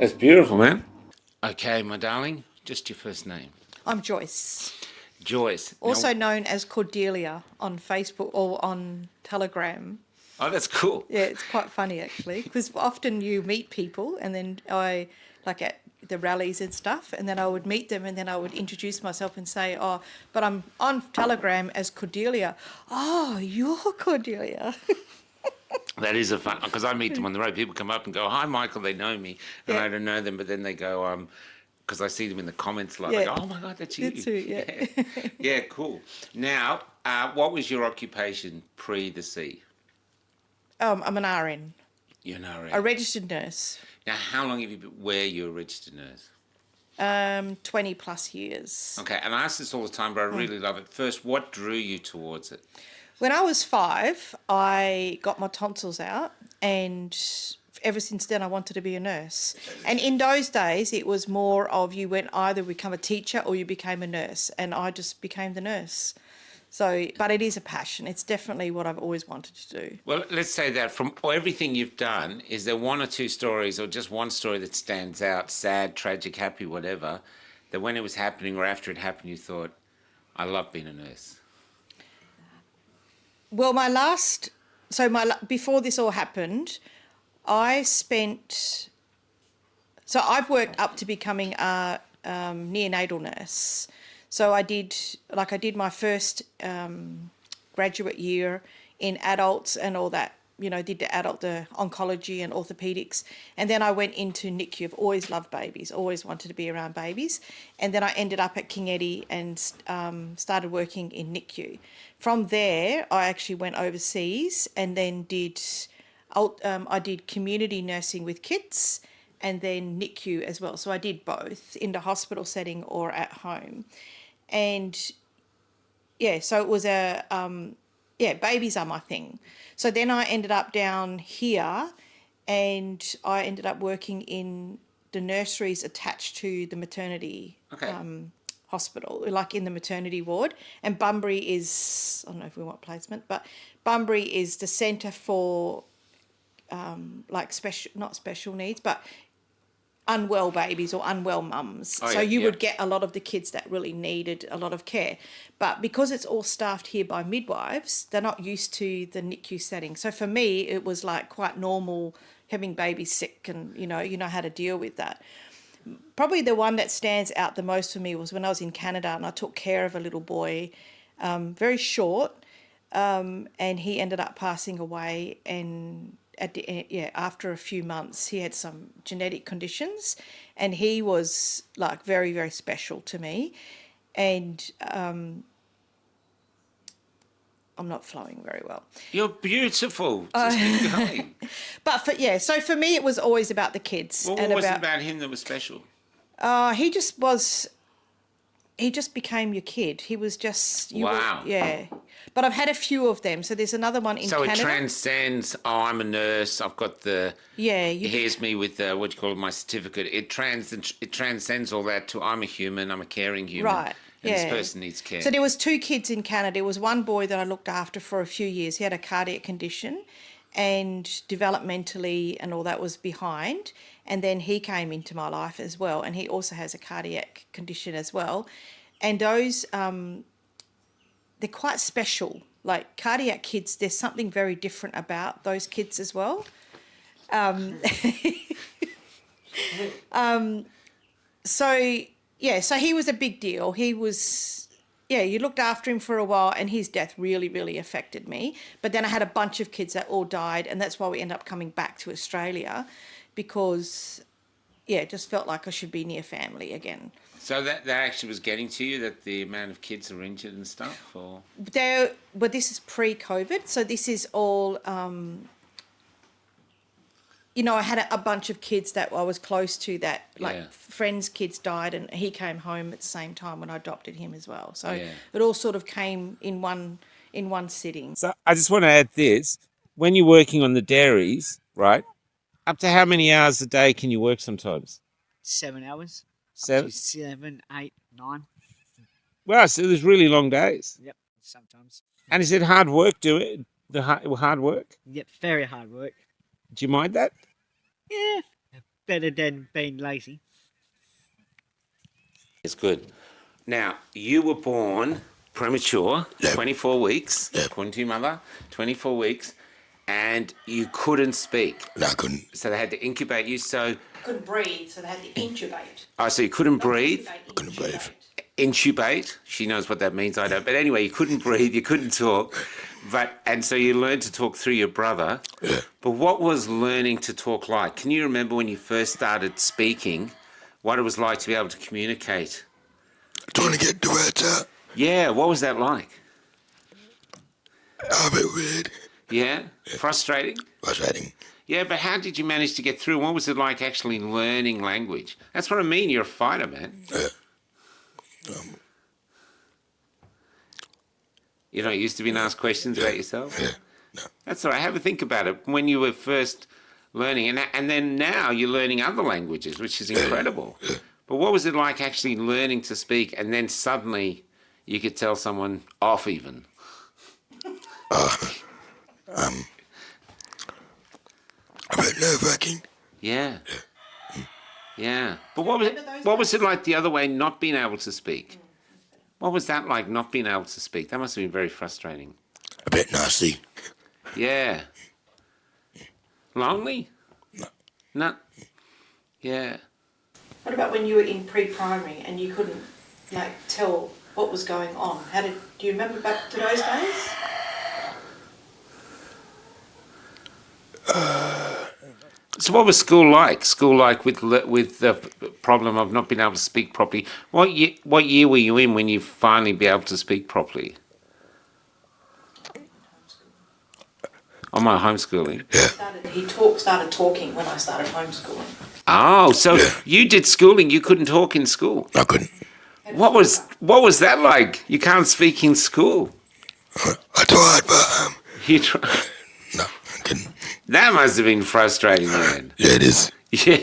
That's beautiful, man. Okay, my darling, just your first name. I'm Joyce, Joyce. also known as Cordelia on Facebook or on Telegram. Oh, that's cool. Yeah, it's quite funny actually, because often you meet people and then I, like at the rallies and stuff, and then I would meet them and then I would introduce myself and say, oh, but I'm on Telegram as Cordelia. Oh, you're Cordelia. That is a fun, because I meet them on the road. People come up and go, "Hi, Michael." They know me, and Yeah. I don't know them, but then they go, because I see them in the comments, like, Yeah. they go, "Oh my God, that's you." That's who, yeah. Yeah, cool. Now, what was your occupation pre the sea? I'm an RN, You're an RN. a registered nurse, Now, how long have you been, where you're a registered nurse? 20 plus years. Okay, and I ask this all the time, but I really love it. First, what drew you towards it? When I was 5, I got my tonsils out, and ever since then I wanted to be a nurse. And in those days, it was more of you went either become a teacher or you became a nurse, and I just became the nurse. So, but it is a passion. It's definitely what I've always wanted to do. Well, let's say that from everything you've done, is there one or two stories or just one story that stands out, sad, tragic, happy, whatever, that when it was happening or after it happened, you thought, I love being a nurse? Well, before this all happened, I've worked up to becoming a neonatal nurse. So I did my first graduate year in adults and all that, did the oncology and orthopedics. And then I went into NICU. I've always loved babies, always wanted to be around babies. And then I ended up at King Eddie and started working in NICU. From there, I actually went overseas and then I did community nursing with kids and then NICU as well. So I did both in the hospital setting or at home. And yeah, so it was babies are my thing. So then I ended up down here and I ended up working in the nurseries attached to the maternity hospital, like in the maternity ward. And Bunbury is, I don't know if we want placement, but Bunbury is the centre for not special needs, but unwell babies or unwell mums. Would get a lot of the kids that really needed a lot of care. But because it's all staffed here by midwives, they're not used to the NICU setting. So for me, it was like quite normal having babies sick and, you know how to deal with that. Probably the one that stands out the most for me was when I was in Canada and I took care of a little boy, very short, and he ended up passing away. And after a few months, he had some genetic conditions, and he was like very, very special to me. And I'm not flowing very well. You're beautiful. Just keep going. But so for me, it was always about the kids. Well, what was it about him that was special? He just became your kid. He was just... Wow. But I've had a few of them. So there's another one in Canada. So it transcends, I'm a nurse, I've got the... Yeah. Here's me with, my certificate. It transcends all that to I'm a human, I'm a caring human. Right. And this person needs care. So there was 2 kids in Canada. There was one boy that I looked after for a few years. He had a cardiac condition and developmentally and all that was behind. And then he came into my life as well. And he also has a cardiac condition as well. And those... they're quite special. Like cardiac kids, there's something very different about those kids as well. So he was a big deal. He was, you looked after him for a while and his death really, really affected me. But then I had a bunch of kids that all died, and that's why we ended up coming back to Australia because, it just felt like I should be near family again. So that actually was getting to you, that the amount of kids are injured and stuff? Or? But this is pre-COVID, so this is all... I had a bunch of kids that I was close to that, friends' kids died, and he came home at the same time when I adopted him as well. So it all sort of came in one sitting. So I just want to add this. When you're working on the dairies, right, up to how many hours a day can you work sometimes? 7 hours. 7? 7, 8, 9. Wow, so there's really long days. Yep, sometimes. And is it hard work, hard work? Yep, very hard work. Do you mind that? Yeah, better than being lazy. It's good. Now, you were born premature, 24 weeks, according to your mother, 24 weeks, and you couldn't speak. No, I couldn't. So they had to incubate you. So, Couldn't breathe, so they had to intubate. so you couldn't breathe. Couldn't breathe. Intubate. She knows what that means. I don't. But anyway, you couldn't breathe. You couldn't talk. And so you learned to talk through your brother. Yeah. But what was learning to talk like? Can you remember when you first started speaking, what it was like to be able to communicate? Trying to get the words out. Yeah. What was that like? A bit weird. Yeah. Frustrating. Frustrating. Yeah, but how did you manage to get through? What was it like actually learning language? That's what I mean. You're a fighter, man. Yeah. You're not used to being asked questions about yourself? Yeah. No. That's all right. Have a think about it. When you were first learning, and then now you're learning other languages, which is incredible. Yeah. But what was it like actually learning to speak, and then suddenly you could tell someone off even? A bit nerve-wracking. Yeah. Yeah. But what was it like the other way, not being able to speak? What was that like, not being able to speak? That must have been very frustrating. A bit nasty. Yeah. Lonely? No. No. Yeah. What about when you were in pre-primary and you couldn't tell what was going on? Do you remember back to those days? So what was school like? School like with the problem of not being able to speak properly. What year were you in when you finally be able to speak properly? On my homeschooling. He started talking when I started homeschooling. Oh, so you did schooling. You couldn't talk in school. I couldn't. What was that like? You can't speak in school. I tried, but You try. no, I couldn't. That must have been frustrating, man. Yeah, it is. Yeah.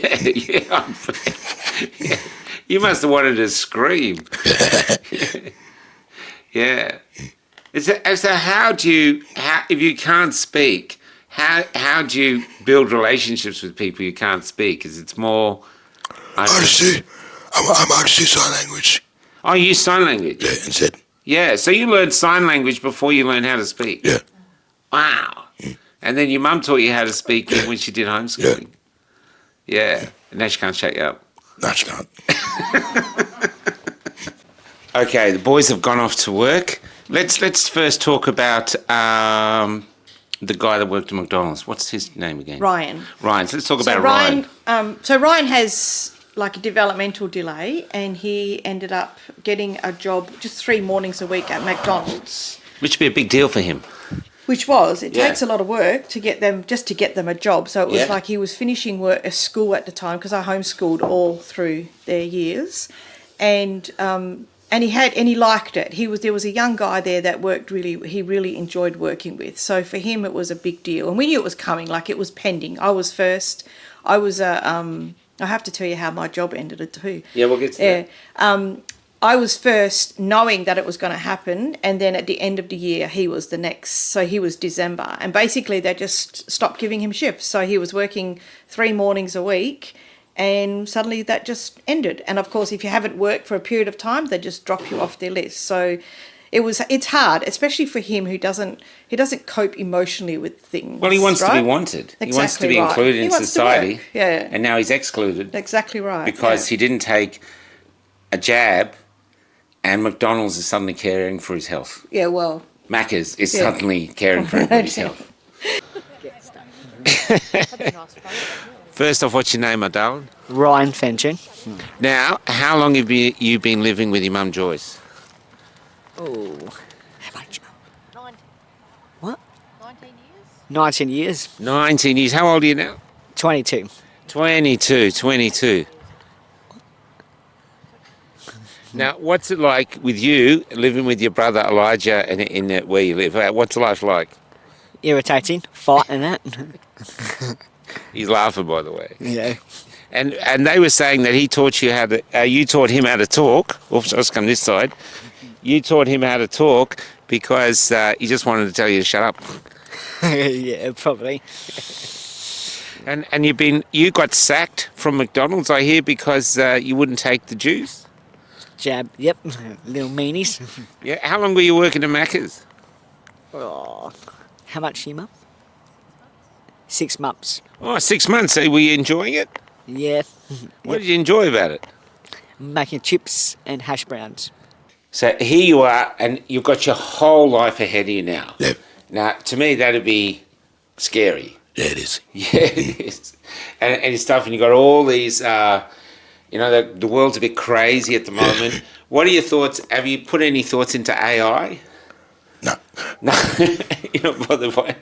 Yeah. You must have wanted to scream. Yeah. So how do you, if you can't speak, how do you build relationships with people you can't speak? Because it's more... Honestly, I'm actually sign language. Oh, you use sign language? Yeah, instead. Yeah, so you learned sign language before you learned how to speak? Yeah. Wow. And then your mum taught you how to speak when she did homeschooling? Yeah. And now she can't shut you up. No, she can't. Okay, the boys have gone off to work. Let's first talk about the guy that worked at McDonald's. What's his name again? Ryan. Ryan. So let's talk So about Ryan. So Ryan has like a developmental delay, and he ended up getting a job just 3 mornings a week at McDonald's. Which would be a big deal for him. Which was, it Yeah. takes a lot of work to get them a job. So it was Yeah. like he was finishing work at school at the time, because I homeschooled all through their years, and he liked it. There was a young guy there that he really enjoyed working with. So for him it was a big deal, and we knew it was coming. Like, it was pending. I was first. I was I have to tell you how my job ended too. Yeah, we'll get to that. I was first, knowing that it was going to happen, and then at the end of the year, he was the next. So he was December, and basically they just stopped giving him shifts. So he was working 3 mornings a week, and suddenly that just ended. And of course, if you haven't worked for a period of time, they just drop you off their list. So it's hard, especially for him who doesn't cope emotionally with things. Well, he wants to be right? wanted. He wants to Exactly be right. included He in wants to society. work, yeah. And now he's excluded Exactly right. because yeah. he didn't take a jab, and McDonald's is suddenly caring for his health. Yeah, well, Macca's is Yeah. suddenly caring for everybody's health. First off, what's your name, my darling? Ryan Fenton. Now, how long have you been living with your mum, Joyce? Oh, how much? 19. What? 19 years? 19 years. 19 years. How old are you now? 22. 22. Now, what's it like with you living with your brother Elijah in where you live? What's life like? Irritating. Fighting that. He's laughing, by the way. Yeah. And they were saying that he taught you how to. You taught him how to talk. Oops, let's come this side. You taught him how to talk because he just wanted to tell you to shut up. Yeah, probably. And you got sacked from McDonald's, I hear, because you wouldn't take the juice. Jab. Yep. Little meanies. Yeah. How long were you working at Macca's? Oh, how much, you, Mum? 6 months. Oh, 6 months. So were you enjoying it? Yeah. What did you enjoy about it? Making chips and hash browns. So here you are, and you've got your whole life ahead of you now. Yeah. Now, to me, that'd be scary. Yeah, it is. Yeah, it is. And stuff, and you've got all these, the world's a bit crazy at the moment. What are your thoughts? Have you put any thoughts into AI? No. No, you're not bothered by it.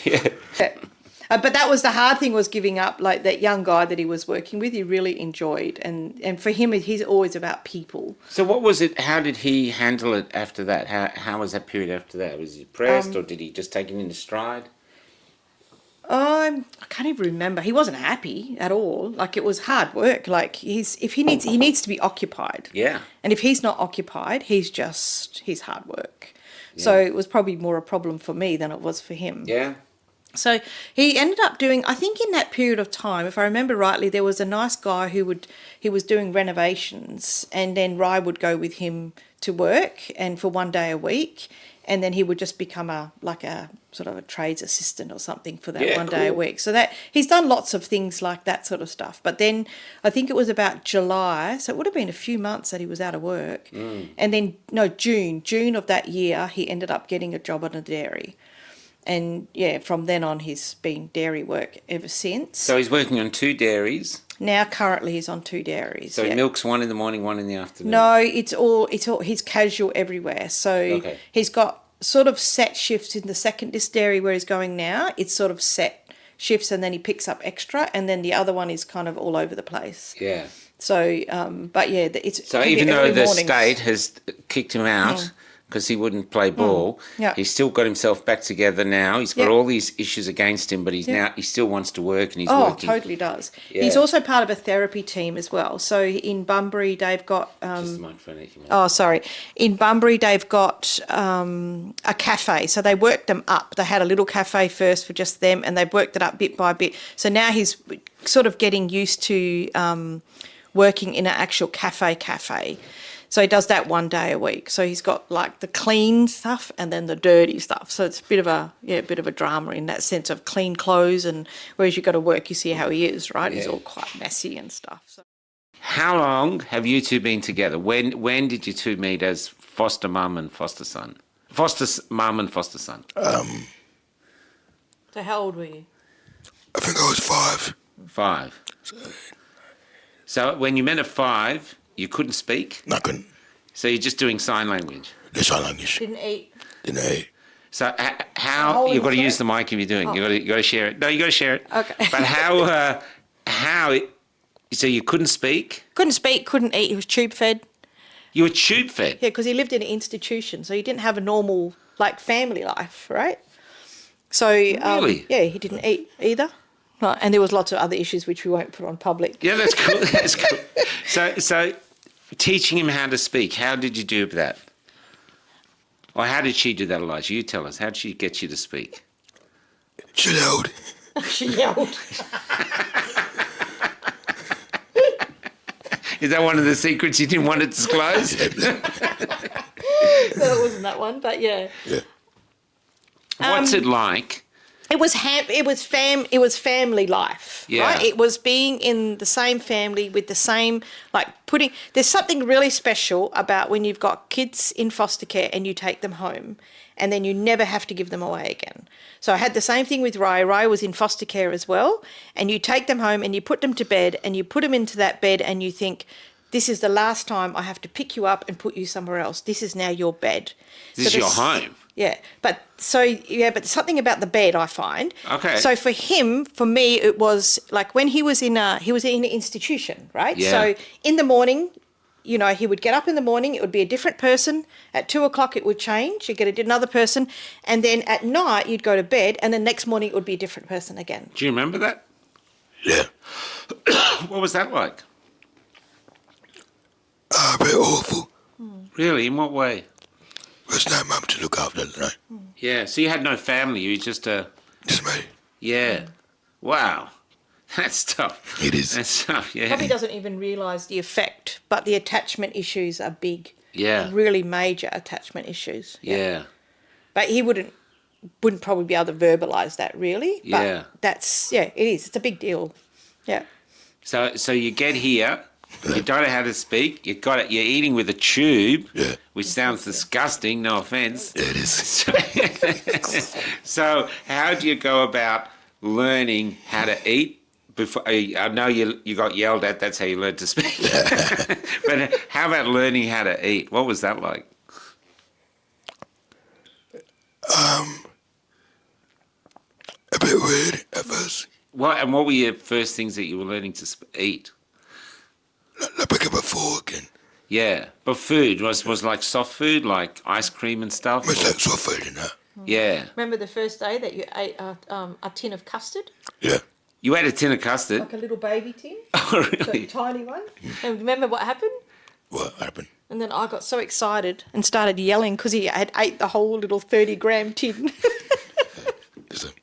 Yeah. But that was the hard thing, was giving up. Like that young guy that he was working with, he really enjoyed, and for him, he's always about people. So what was it? How did he handle it after that? How was that period after that? Was he depressed, or did he just take it in his stride? I can't even remember. He wasn't happy at all. Like, it was hard work. Like, he needs to be occupied. Yeah. And if he's not occupied, he's hard work. So it was probably more a problem for me than it was for him. Yeah. So he ended up doing, I think in that period of time, if I remember rightly, there was a nice guy he was doing renovations, and then Rai would go with him to work, and for 1 day a week, and then he would just become a sort of a trades assistant or something for that 1 day a cool. week. So that he's done lots of things like that sort of stuff. But then I think it was about July, so it would have been a few months that he was out of work. And then June of that year, he ended up getting a job on a dairy. And yeah, from then on, he's been dairy work ever since. So he's working on 2 dairies. Now currently he's on 2 dairies. So he milks 1 in the morning, 1 in the afternoon. No, it's all he's casual everywhere. So he's got sort of set shifts in the second dairy where he's going now. It's sort of set shifts, and then he picks up extra, and then the other one is kind of all over the place. Yeah. So, but yeah, it's So even though the state has kicked him out because he wouldn't play ball, he's still got himself back together now. He's got all these issues against him, but he still wants to work, and he's working. Totally does. Yeah. He's also part of a therapy team as well. So in Bunbury, they've got Just the microphone, if you want. oh, sorry. In Bunbury, they've got a cafe. So they worked them up. They had a little cafe first for just them, and they've worked it up bit by bit. So now he's sort of getting used to working in an actual cafe. So he does that 1 day a week. So he's got like the clean stuff and then the dirty stuff. So it's a bit of a drama in that sense of clean clothes, and whereas you got to work, you see how he is, right? Yeah. He's all quite messy and stuff. So. How long have you two been together? When did you two meet as foster mum and foster son? Foster mum and foster son. So how old were you? I think I was 5. 5. So when you met at 5, you couldn't speak? No, I couldn't. So you're just doing sign language? The sign language. Didn't eat. Didn't eat. So how you've got to use the mic if you're doing. You got to share it. No, you got to share it. Okay. But how? So you couldn't speak? Couldn't speak, couldn't eat. He was tube fed. You were tube fed? Yeah, because he lived in an institution, so he didn't have a normal like family life, right? So really, he didn't eat either. Right, and there was lots of other issues which we won't put on public. Yeah, that's cool. That's cool. So teaching him how to speak, how did you do that? Or how did she do that, Elijah? You tell us. How did she get you to speak? She yelled. She yelled. Is that one of the secrets you didn't want to disclose? No, it wasn't that one, but yeah. Yeah. What's it like? It was family life, right? It was being in the same family with the same, there's something really special about when you've got kids in foster care and you take them home and then you never have to give them away again. So I had the same thing with Rai. Rai was in foster care as well, and you take them home and you put them to bed and you put them into that bed and you think, this is the last time I have to pick you up and put you somewhere else. This is now your bed. This is your home. Yeah, but something about the bed I find. Okay. So for me, it was like when he was in an institution, right? Yeah. So in the morning, he would get up in the morning. It would be a different person. At 2:00, it would change. You'd get another person, and then at night you'd go to bed, and the next morning it would be a different person again. Do you remember that? Yeah. What was that like? A bit awful. Really? In what way? There's no mum to look after, no. Yeah, so you had no family. You were just Just me. Yeah. Wow. That's tough. It is. That's tough. Yeah. Probably doesn't even realise the effect, but the attachment issues are big. Yeah. Really major attachment issues. Yeah. But he wouldn't probably be able to verbalise that really. But Yeah. that's it is. It's a big deal. Yeah. So you get here. You don't know how to speak. You got it. You're eating with a tube, Yeah. which sounds disgusting. No offence. Yeah, it is. So how do you go about learning how to eat? Before I know you got yelled at. That's how you learned to speak. But how about learning how to eat? What was that like? A bit weird at first. What were your first things that you were learning to eat? Like pick up a fork and Yeah, but food was like soft food, like ice cream and stuff. it's or- like soft food and that. Yeah, Remember the first day that you ate a tin of custard? Yeah. you ate a tin of custard. Like a little baby tin? Oh, A really? tiny one? And remember what happened? What happened? And then I got so excited and started yelling because he had ate the whole little 30-gram tin. Is it?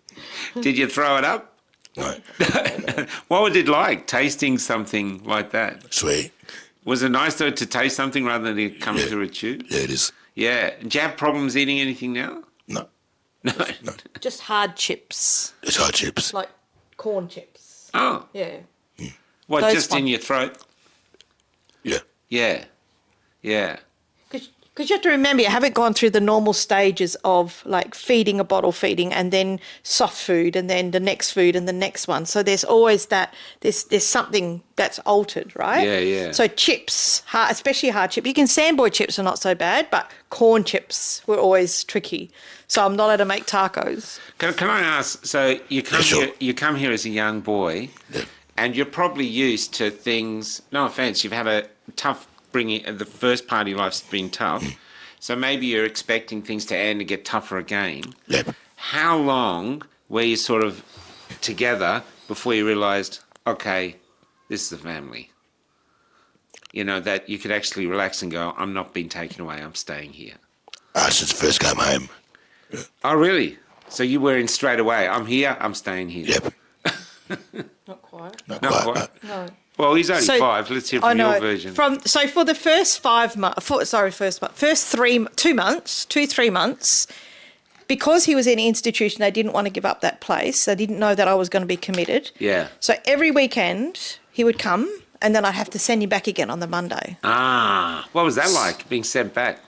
Did you throw it up? No. What was it like tasting something like that? Sweet. Was it nice though to taste something rather than it coming Yeah. through a tube? Yeah, it is. Yeah. Do you have problems eating anything now? No. No. Just hard chips, It's hard chips. like corn chips. Oh, Yeah. what? Those Just in ones. your throat? Yeah. Yeah. Yeah. Because you have to remember, you haven't gone through the normal stages of like feeding, a bottle feeding, and then soft food, and then the next food, and the next one. So there's always that. There's something that's altered, right? Yeah, yeah. So chips, especially hard chips. You can sandboy chips are not so bad, but corn chips were always tricky. So I'm not allowed to make tacos. Can I ask? So you come Yeah, sure. here. You come here as a young boy, Yeah. and you're probably used to things. No offense, you've had a tough bringing. The first part of your life's been tough, so maybe you're expecting things to end and get tougher again. Yeah. How long were you sort of together before you realised, okay, this is a family? You know, that you could actually relax and go, I'm not being taken away. I'm staying here. Since first came home. Oh, really? So you were in straight away. I'm here. I'm staying here. Yep. Not quite. Not Not quite. quite. No. Well, he's only So- 5. Let's hear I from know. your version. So for the first 5 months, first 3 months, because he was in an institution, they didn't want to give up that place. They didn't know that I was going to be committed. Yeah. So every weekend he would come, and then I'd have to send him back again on the Monday. Ah, what was that like, being sent back?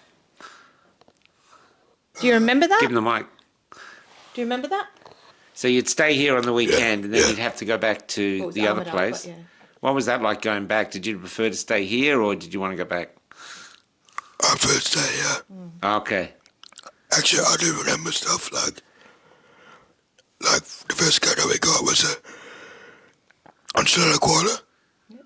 Do you remember that? Give him the mic. Do you remember that? So you'd stay here on the weekend, and then yeah. you'd have to go back to Well, it was the other Armadale, place. but yeah. What was that like going back? Did you prefer to stay here, or did you want to go back? I first day, yeah. Okay. Actually, I do remember stuff like the first car that we got was on Stella Quarter. Yeah,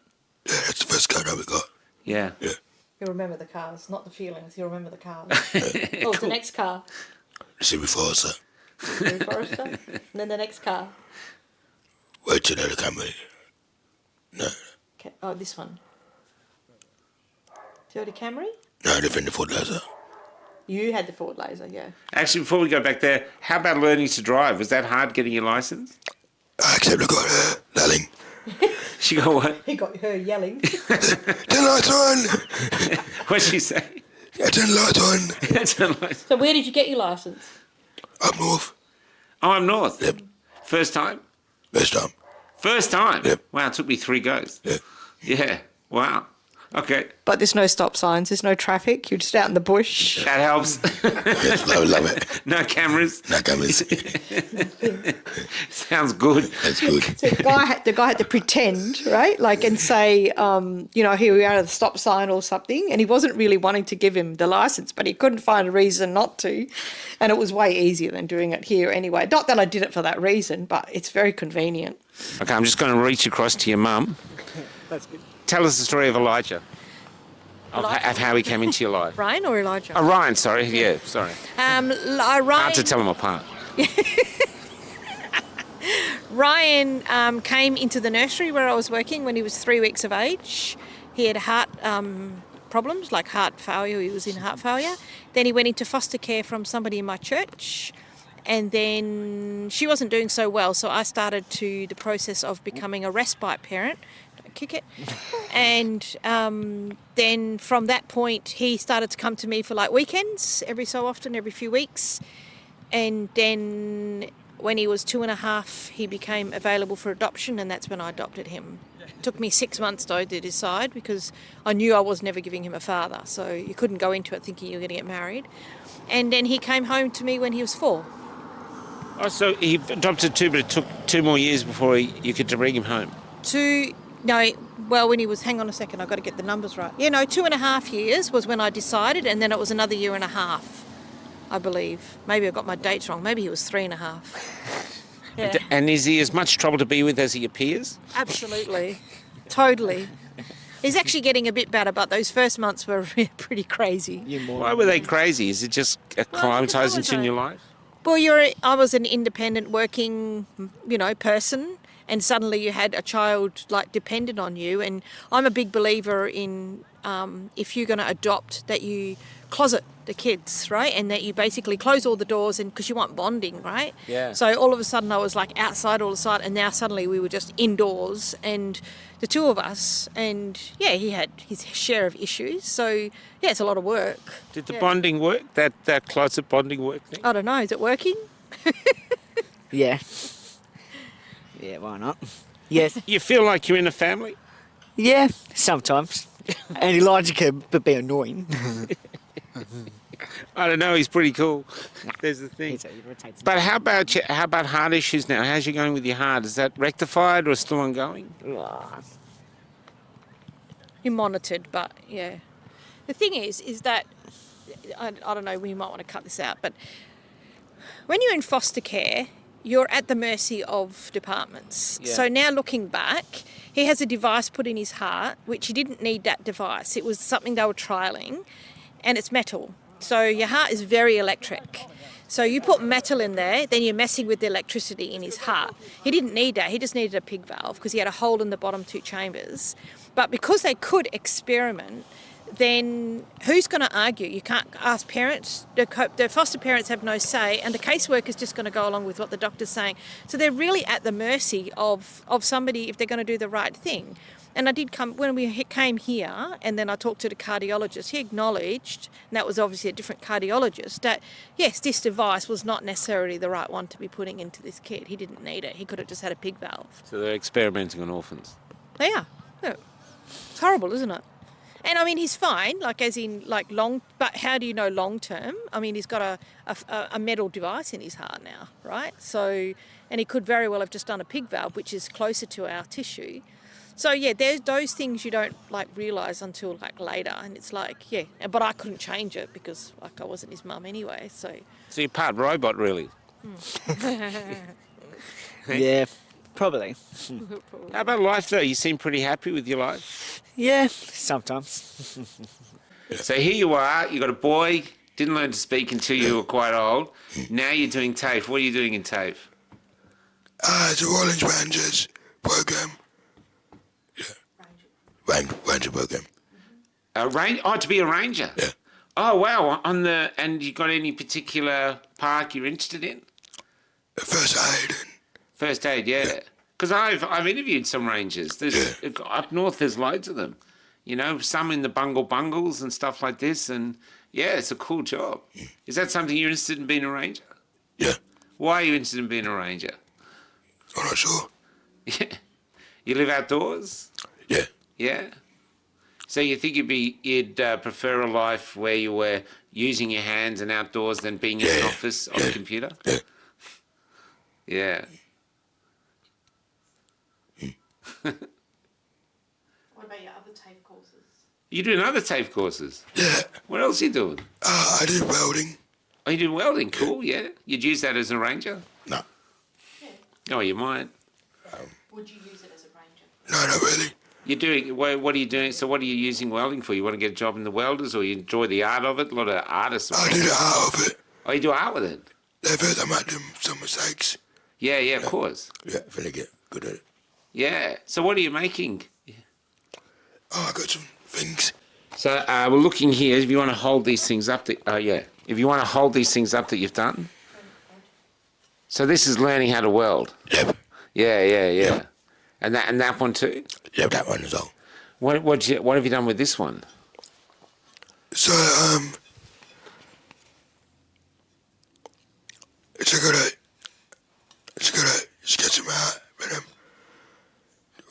that's the first car that we got. Yeah. Yeah. You'll remember the cars, not the feelings. You'll remember the cars. What was the next car? The Subaru Forester. Subaru Forester. And then the next car. Wait till they come in. No, Okay. Oh, this one. Toyota Camry? no, they've been the Ford Laser. You had the Ford Laser, yeah. Actually, before we go back there, how about learning to drive? Was that hard getting your license? Except I got Lelling. She got what? He got her yelling. Turn lights on! What'd she say? Yeah, turn lights on! So where did you get your license? Up north. Oh, I'm north. Yep. First time? First time. First time? Yep. Wow, it took me 3 goes. Yeah. Yeah. Wow. Okay. But there's no stop signs, there's no traffic, you're just out in the bush. That helps. Yes, love it. No cameras. No cameras. Sounds good. That's good. So the guy had to pretend, right? Like, and say, here we are at the stop sign or something. And he wasn't really wanting to give him the license, but he couldn't find a reason not to. And it was way easier than doing it here anyway. Not that I did it for that reason, but it's very convenient. Okay, I'm just going to reach across to your mum. That's good. Tell us the story of Elijah. Elijah? Of how he came into your life. Ryan or Elijah? Oh, Ryan, sorry. Yeah, sorry. Ryan, Hard to tell them apart. Ryan came into the nursery where I was working when he was 3 weeks of age. He had heart problems, like heart failure. He was in heart failure. Then he went into foster care from somebody in my church. And then she wasn't doing so well, so I started the process of becoming a respite parent. Don't kick it. And then from that point, he started to come to me for like weekends, every so often, every few weeks. And then when he was 2.5, he became available for adoption, and that's when I adopted him. It took me 6 months though to decide, because I knew I was never giving him a father, so you couldn't go into it thinking you were going to get married. And then he came home to me when he was 4. Oh, so he adopted 2, but it took 2 more years before you could bring him home. When he was, hang on a second, I've got to get the numbers right. 2.5 years was when I decided, and then it was another 1.5 years, I believe. Maybe I got my dates wrong. Maybe he was 3.5. Yeah. And is he as much trouble to be with as he appears? Absolutely. Totally. He's actually getting a bit better, but those first months were pretty crazy. Why were they crazy? Is it just acclimatising to new life? Well, I was an independent working, person, and suddenly you had a child like dependent on you. And I'm a big believer in if you're going to adopt, that you closet the kids, right? And that you basically close all the doors, and because you want bonding, right? Yeah. So all of a sudden I was like outside all the time, and now suddenly we were just indoors, and the two of us, and yeah, he had his share of issues. So yeah, it's a lot of work. Did the bonding work? That closet bonding work thing? I don't know. Is it working? Yeah. Yeah, why not? Yes. You feel like you're in a family? Yeah, sometimes. And Elijah can be annoying. I don't know. He's pretty cool. There's the thing. But how about heart issues now? How's you going with your heart? Is that rectified or still ongoing? You're monitored, but yeah. The thing is that I don't know. We might want to cut this out, but when you're in foster care, you're at the mercy of departments. Yeah. So now looking back, he has a device put in his heart, which he didn't need that device. It was something they were trialling, and it's metal. So your heart is very electric. So you put metal in there, then you're messing with the electricity in his heart. He didn't need that. He just needed a pig valve because he had a hole in the bottom 2 chambers. But because they could experiment, then who's going to argue? You can't ask parents. The foster parents have no say, and the caseworker's just going to go along with what the doctor's saying. So they're really at the mercy of somebody if they're going to do the right thing. And I did when we came here, and then I talked to the cardiologist, he acknowledged, and that was obviously a different cardiologist, that yes, this device was not necessarily the right one to be putting into this kid. He didn't need it. He could have just had a pig valve. So they're experimenting on orphans. They are. Yeah. It's horrible, isn't it? And I mean, he's fine, like as in like long, but how do you know long term? I mean, he's got a metal device in his heart now, right? So, and he could very well have just done a pig valve, which is closer to our tissue. So yeah, there's those things you don't like realise until like later, and it's like yeah, but I couldn't change it because like I wasn't his mum anyway. So you're part robot, really. Yeah, probably. How about life though? You seem pretty happy with your life. Yeah, sometimes. So here you are. You got a boy. Didn't learn to speak until you were quite old. Now you're doing TAFE. What are you doing in TAFE? It's a Rollins Rangers program. Yeah. Ranger program. To be a ranger? Yeah. Oh, wow. And you got any particular park you're interested in? First aid. First aid, yeah. Because I've interviewed some rangers. Up north, there's loads of them. You know, some in the bungles and stuff like this. And, yeah, it's a cool job. Is that something you're interested in being a ranger? Yeah. Why are you interested in being a ranger? I'm not sure. Yeah. You live outdoors? Yeah. Yeah. So you think you'd prefer a life where you were using your hands and outdoors than being in an office on a computer? Yeah. Yeah. what about your other TAFE courses? You doing other TAFE courses? Yeah. What else are you doing? I did welding. Oh, you do welding? Cool, yeah. You'd use that as a ranger? No. Oh, you might. Would you use it as a ranger? No, not really. You're doing, what are you doing? So what are you using welding for? You want to get a job in the welders, or you enjoy the art of it? A lot of artists. I did art of it. Oh, you do art with it? They've heard I made some mistakes. Yeah, of course. Yeah, finna get good at it. Yeah. So what are you making? Oh, I got some things. So we're looking here. If you want to hold these things up, If you want to hold these things up that you've done. So this is learning how to weld. Yep. Yeah. And that one too. Yep, that one as well. What have you done with this one? So, it's a good sketch him out, but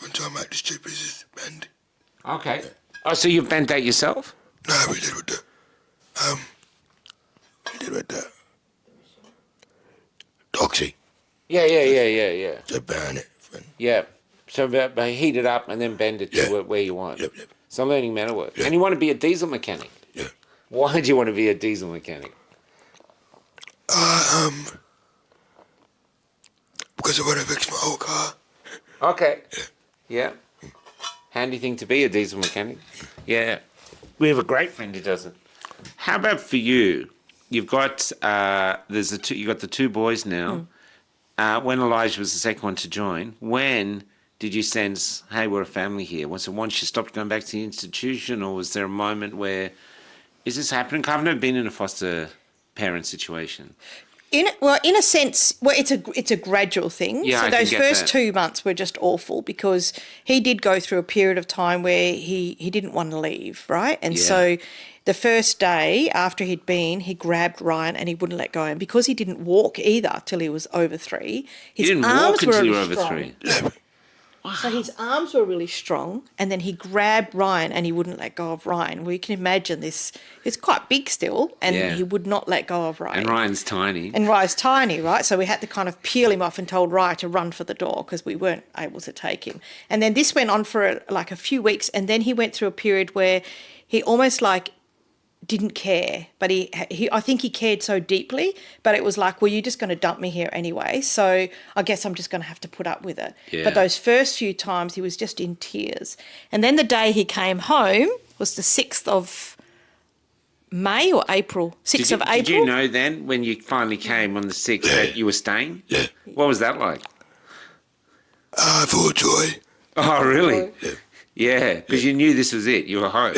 one time I make these 2 pieces bend. Okay. Oh, so you've bent that yourself? No, we did with the Doxy. Yeah. So burn it. Yeah. So but heat it up and then bend it to Yeah. where you want. Yep. So learning metalwork. Yeah. And you want to be a diesel mechanic. Yeah. Why do you want to be a diesel mechanic? Because I want to fix my old car. Okay. Yeah. Handy thing to be, a diesel mechanic. Yeah. We have a great friend who does it. How about for you? You've got you got the 2 boys now. When Elijah was the second one to join, when did you sense, hey, we're a family here? Was it once you stopped going back to the institution, or was there a moment where, is this happening? I've never been in a foster parent situation. In a sense, it's a gradual thing. Yeah, so I can those get first that. 2 months were just awful because he did go through a period of time where he didn't want to leave, right? And Yeah. so the first day after he grabbed Ryan and he wouldn't let go. And because he didn't walk either till he was over 3, his You didn't arms walk until you really were over strong. 3. So his arms were really strong, and then he grabbed Ryan and he wouldn't let go of Ryan. Well, you can imagine this. It's quite big still, and Yeah. he would not let go of Ryan. And Ryan's tiny. And Ryan's tiny, right? So we had to kind of peel him off and told Ryan to run for the door because we weren't able to take him. And then this went on for like a few weeks, and then he went through a period where he almost like didn't care, but he I think he cared so deeply, but it was like, well, you're just going to dump me here anyway, so I guess I'm just going to have to put up with it. Yeah. But those first few times he was just in tears. And then the day he came home was the 6th of May or April, 6th of April. Did you know then, when you finally came on the 6th, that you were staying? Yeah. What was that like? Full of joy. Oh, really? Yeah, because you knew this was it. You were home.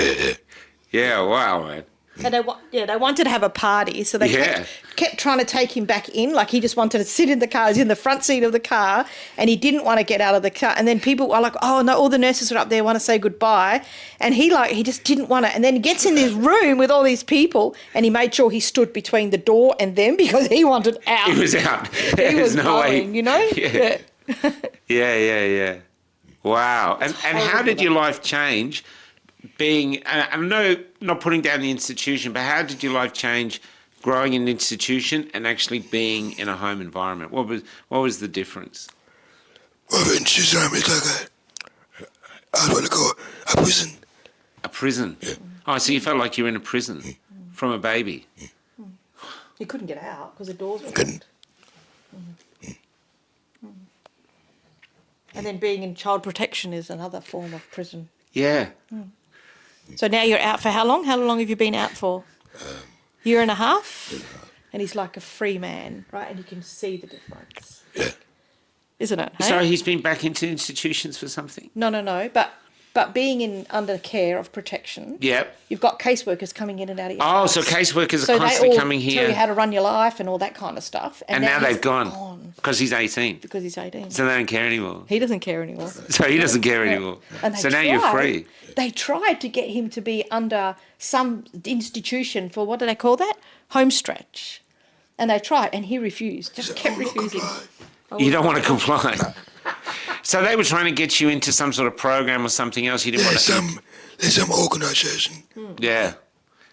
Yeah, wow, man. And they wanted to have a party, so they Yeah. kept trying to take him back in. Like he just wanted to sit in the car. He's in the front seat of the car, and he didn't want to get out of the car. And then people were like, "Oh no!" All the nurses were up there, want to say goodbye, and he just didn't want to. And then he gets in this room with all these people, and he made sure he stood between the door and them because he wanted out. He was out. He There's was no way. going, you know. Yeah. Yeah. Wow. And how did your life change? Being, I know, not putting down the institution, but how did your life change growing in an institution and actually being in a home environment? What was the difference? Well, the institution is like I want to go a prison. A prison. Oh, so you felt like you were in a prison from a baby. He couldn't get out because the doors were Couldn't. locked. And then being in child protection is another form of prison. Yeah. So now you're out for how long? How long have you been out for? Year and a half? And he's like a free man, right? And you can see the difference. Yeah. Isn't it? Hey? So he's been back into institutions for something? No. But being under care of protection, Yep. you've got caseworkers coming in and out of your Oh, house. so caseworkers So are they constantly all coming tell here. you how to run your life and all that kind of stuff. And now he's they've gone because he's 18. because he's 18. So they don't care anymore. He doesn't care anymore. So he doesn't care anymore. And they So now you're free. They tried to get him to be under some institution for, what do they call that? Home stretch. And they tried, and he refused, just kept refusing. You don't want to comply. So they were trying to get you into some sort of program or something else. You didn't want to. There's some organisation. Yeah.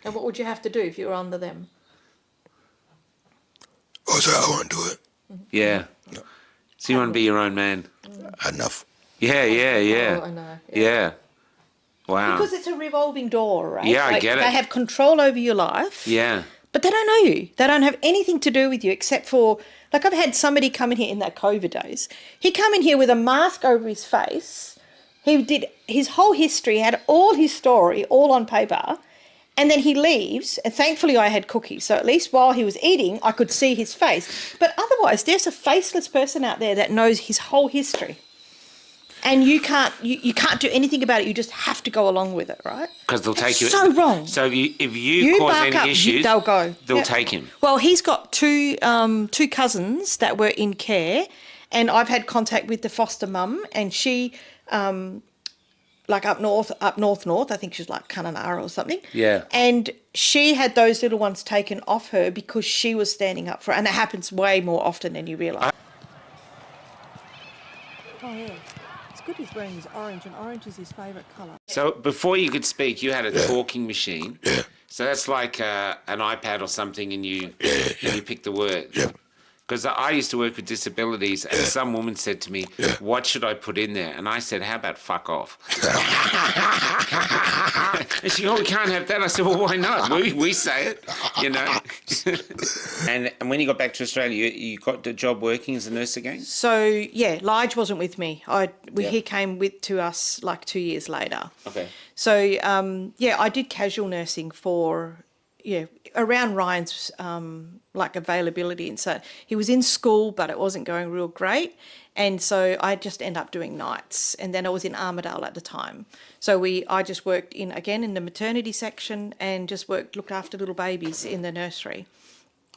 And what would you have to do if you were under them? Also, I won't do it. Yeah. So you want to be your own man. Enough. Yeah. Oh, I know. Yeah. Wow. Because it's a revolving door, right? Yeah, I get it. They have control over your life. Yeah. But they don't know you. They don't have anything to do with you except for, like I've had somebody come in here in that COVID days. He come in here with a mask over his face. He did his whole history, had all his story, all on paper. And then he leaves, and thankfully I had cookies. So at least while he was eating, I could see his face. But otherwise, there's a faceless person out there that knows his whole history. and you can't do anything about it. You just have to go along with it, right? Because they'll take you. So wrong. So if you cause bark any up, issues, they'll go. They'll Yep. take him. Well, he's got two cousins that were in care, and I've had contact with the foster mum, and she, like up north, I think she's like Kununurra or something. Yeah. And she had those little ones taken off her because she was standing up for it, and it happens way more often than you realise. Oh yeah, it's good he's wearing his orange, and orange is his favourite colour. So before you could speak, you had a talking machine. Yeah. So that's like an iPad or something, and you pick the words. Yeah. Because I used to work with disabilities, and some woman said to me, "What should I put in there?" And I said, "How about fuck off?" And she, "Oh, we can't have that." I said, "Well, why not? We say it, you know." And when you got back to Australia, you got the job working as a nurse again. So yeah, Lige wasn't with me. Yeah. He came to us like 2 years later. Okay. So yeah, I did casual nursing for around Ryan's like availability, and so he was in school, but it wasn't going real great, and so I just ended up doing nights, and then I was in Armidale at the time. So I just worked in the maternity section and just looked after little babies in the nursery.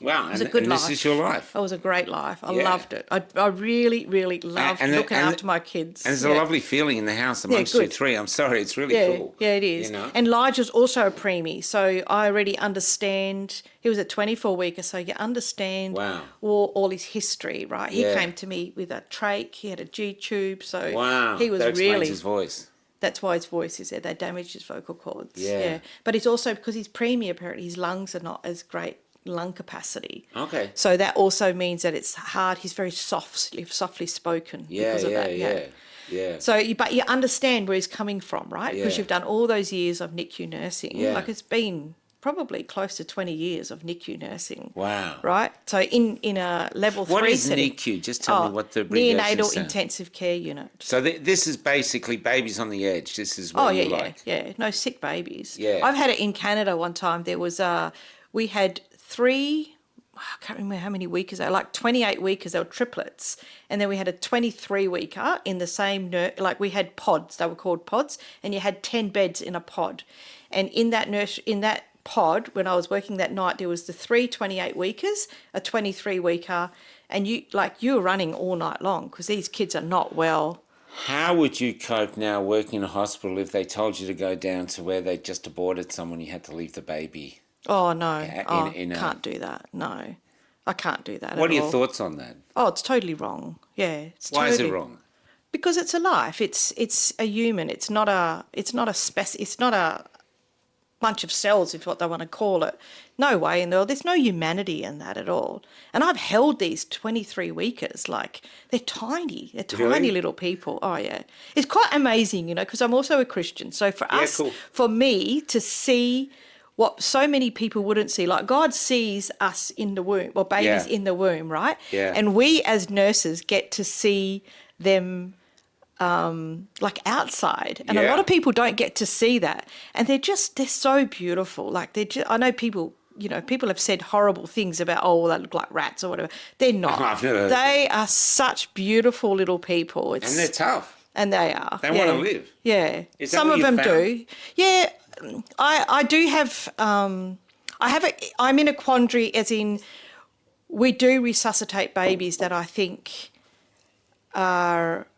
Wow, was a good this life. is your life. It was a great life. I Yeah. loved it. I really, really loved looking after my kids. And there's a lovely feeling in the house amongst you good. three. I'm sorry, it's really cool. Yeah, it is. You know? And Lige was also a preemie, so I already understand. He was a 24-weeker, so you understand Wow. all his history, right? He Yeah. came to me with a trach, he had a G-tube, so Wow, he was that explains really... his voice. That's why his voice is there. They damaged his vocal cords. Yeah. But it's also because he's preemie, apparently his lungs are not as great lung capacity. Okay. So that also means that it's hard. He's very softly spoken because of that. Yeah. So, but you understand where he's coming from, right? Because Yeah. you've done all those years of NICU nursing. Yeah. Like it's been probably close to 20 years of NICU nursing. Wow. Right? So in a level 3 What is setting. NICU? Just tell me what the abbreviation Neonatal is. intensive care unit. So this is basically babies on the edge. This is what Oh, you yeah, like. yeah. No, sick babies. Yeah. I've had it in Canada one time. There was we had 3, I can't remember how many weekers they were, like 28 weekers, they were triplets. And then we had a 23-weeker in the same, like we had pods, they were called pods, and you had 10 beds in a pod. And in that pod, when I was working that night, there was the 3 28-weekers, a 23-weeker, and you were running all night long because these kids are not well. How would you cope now working in a hospital if they told you to go down to where they just aborted someone, you had to leave the baby? Oh, no. in a- Can't do that. No. I can't do that What at are your all. thoughts on that? Oh, it's totally wrong. Yeah. Why is it wrong? Because it's a life. It's a human. It's not a bunch of cells, if what they want to call it. No way in the world. There's no humanity in that at all. And I've held these 23 weekers, like they're tiny. They're tiny Really? little people. Oh yeah. It's quite amazing, because I'm also a Christian. So for us, cool. for me to see what so many people wouldn't see, like God sees us in the womb, or babies Yeah. in the womb, right? Yeah. And we as nurses get to see them like outside, and a Yeah. lot of people don't get to see that, and they're so beautiful. Like I know people, people have said horrible things about, oh, well, they look like rats or whatever. They're not. I've never heard They are such beautiful little people. And they're tough. And they are. They wanna live. Yeah. Is that Some what of you them found? do. Yeah. I do have. I'm in a quandary, as in we do resuscitate babies that I think are.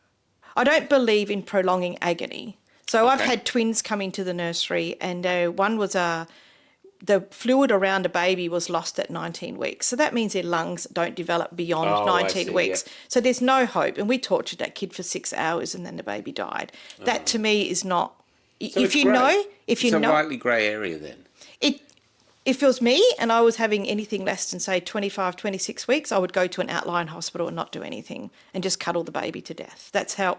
I don't believe in prolonging agony. So I've Okay. had twins come into the nursery, and one was the fluid around a baby was lost at 19 weeks. So that means their lungs don't develop beyond Oh, I 19 see, weeks. yeah. So there's no hope. And we tortured that kid for 6 hours, and then the baby died. That to me is not. So if it's you grey. know, if you It's a know, lightly grey area then. if it was me and I was having anything less than, say, 25, 26 weeks, I would go to an outlying hospital and not do anything and just cuddle the baby to death. That's how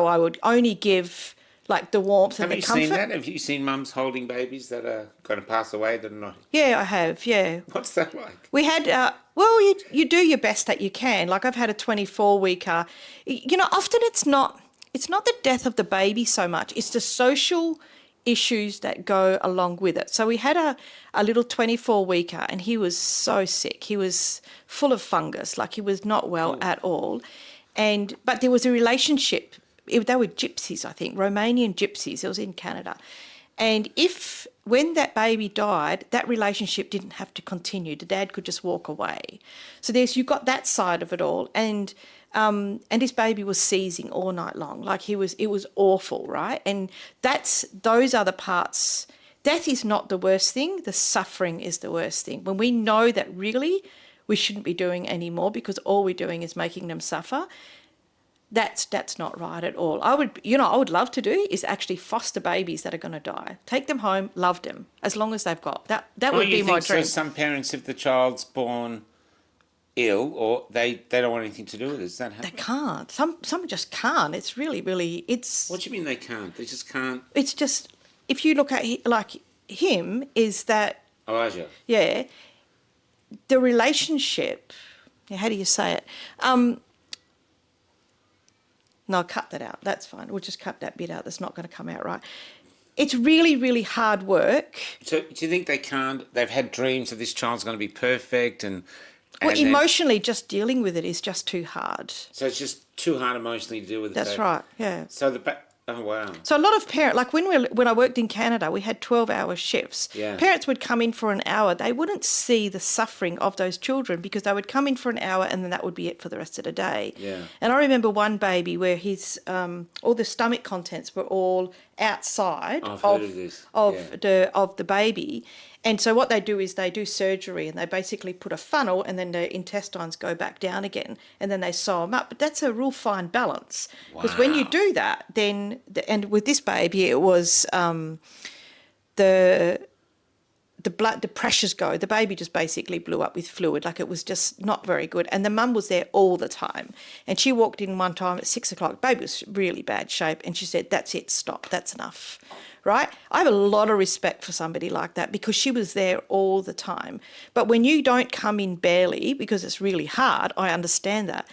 I would only give, like, the warmth Have and you the comfort. seen that? Have you seen mums holding babies that are going to pass away that are not? Yeah, I have, yeah. What's that like? We had, you do your best that you can. Like, I've had a 24-weeker. Often it's not the death of the baby so much. It's the social issues that go along with it. So we had a little 24-weeker, and he was so sick. He was full of fungus, like he was not well at all. But there was a relationship. They were gypsies, I think, Romanian gypsies. It was in Canada. And when that baby died, that relationship didn't have to continue. The dad could just walk away. So you've got that side of it all. And this baby was seizing all night long. Like it was awful, right? And those are the parts. Death is not the worst thing. The suffering is the worst thing. When we know that really we shouldn't be doing anymore because all we're doing is making them suffer, that's not right at all. I would love to do is actually foster babies that are going to die. Take them home, love them, as long as they've got that. That would be my dream. So some parents, if the child's born ill, or they don't want anything to do with it, does that happen? They can't. Some just can't. It's really, really. What do you mean they can't? They just can't. It's just if you look at him, is that Elijah. Yeah, the relationship. Yeah, how do you say it? No, cut that out. That's fine. We'll just cut that bit out. That's not going to come out right. It's really, really hard work. So do you think they can't? They've had dreams that this child's going to be perfect Well, emotionally, just dealing with it is just too hard. So it's just too hard emotionally to deal with it. That's right, yeah. So oh, wow. So a lot of parents, like when I worked in Canada, we had 12-hour shifts. Yeah. Parents would come in for an hour. They wouldn't see the suffering of those children because they would come in for an hour and then that would be it for the rest of the day. Yeah. And I remember one baby where his all the stomach contents were all outside of the baby. And so what they do is they do surgery and they basically put a funnel and then the intestines go back down again and then they sew them up. But that's a real fine balance. Because when you do that, then, and with this baby, it was the pressures go. The baby just basically blew up with fluid. Like it was just not very good. And the mum was there all the time. And she walked in one time at 6 o'clock. The baby was really bad shape. And she said, that's it, stop, that's enough. Right? I have a lot of respect for somebody like that because she was there all the time. But when you don't come in barely, because it's really hard, I understand that,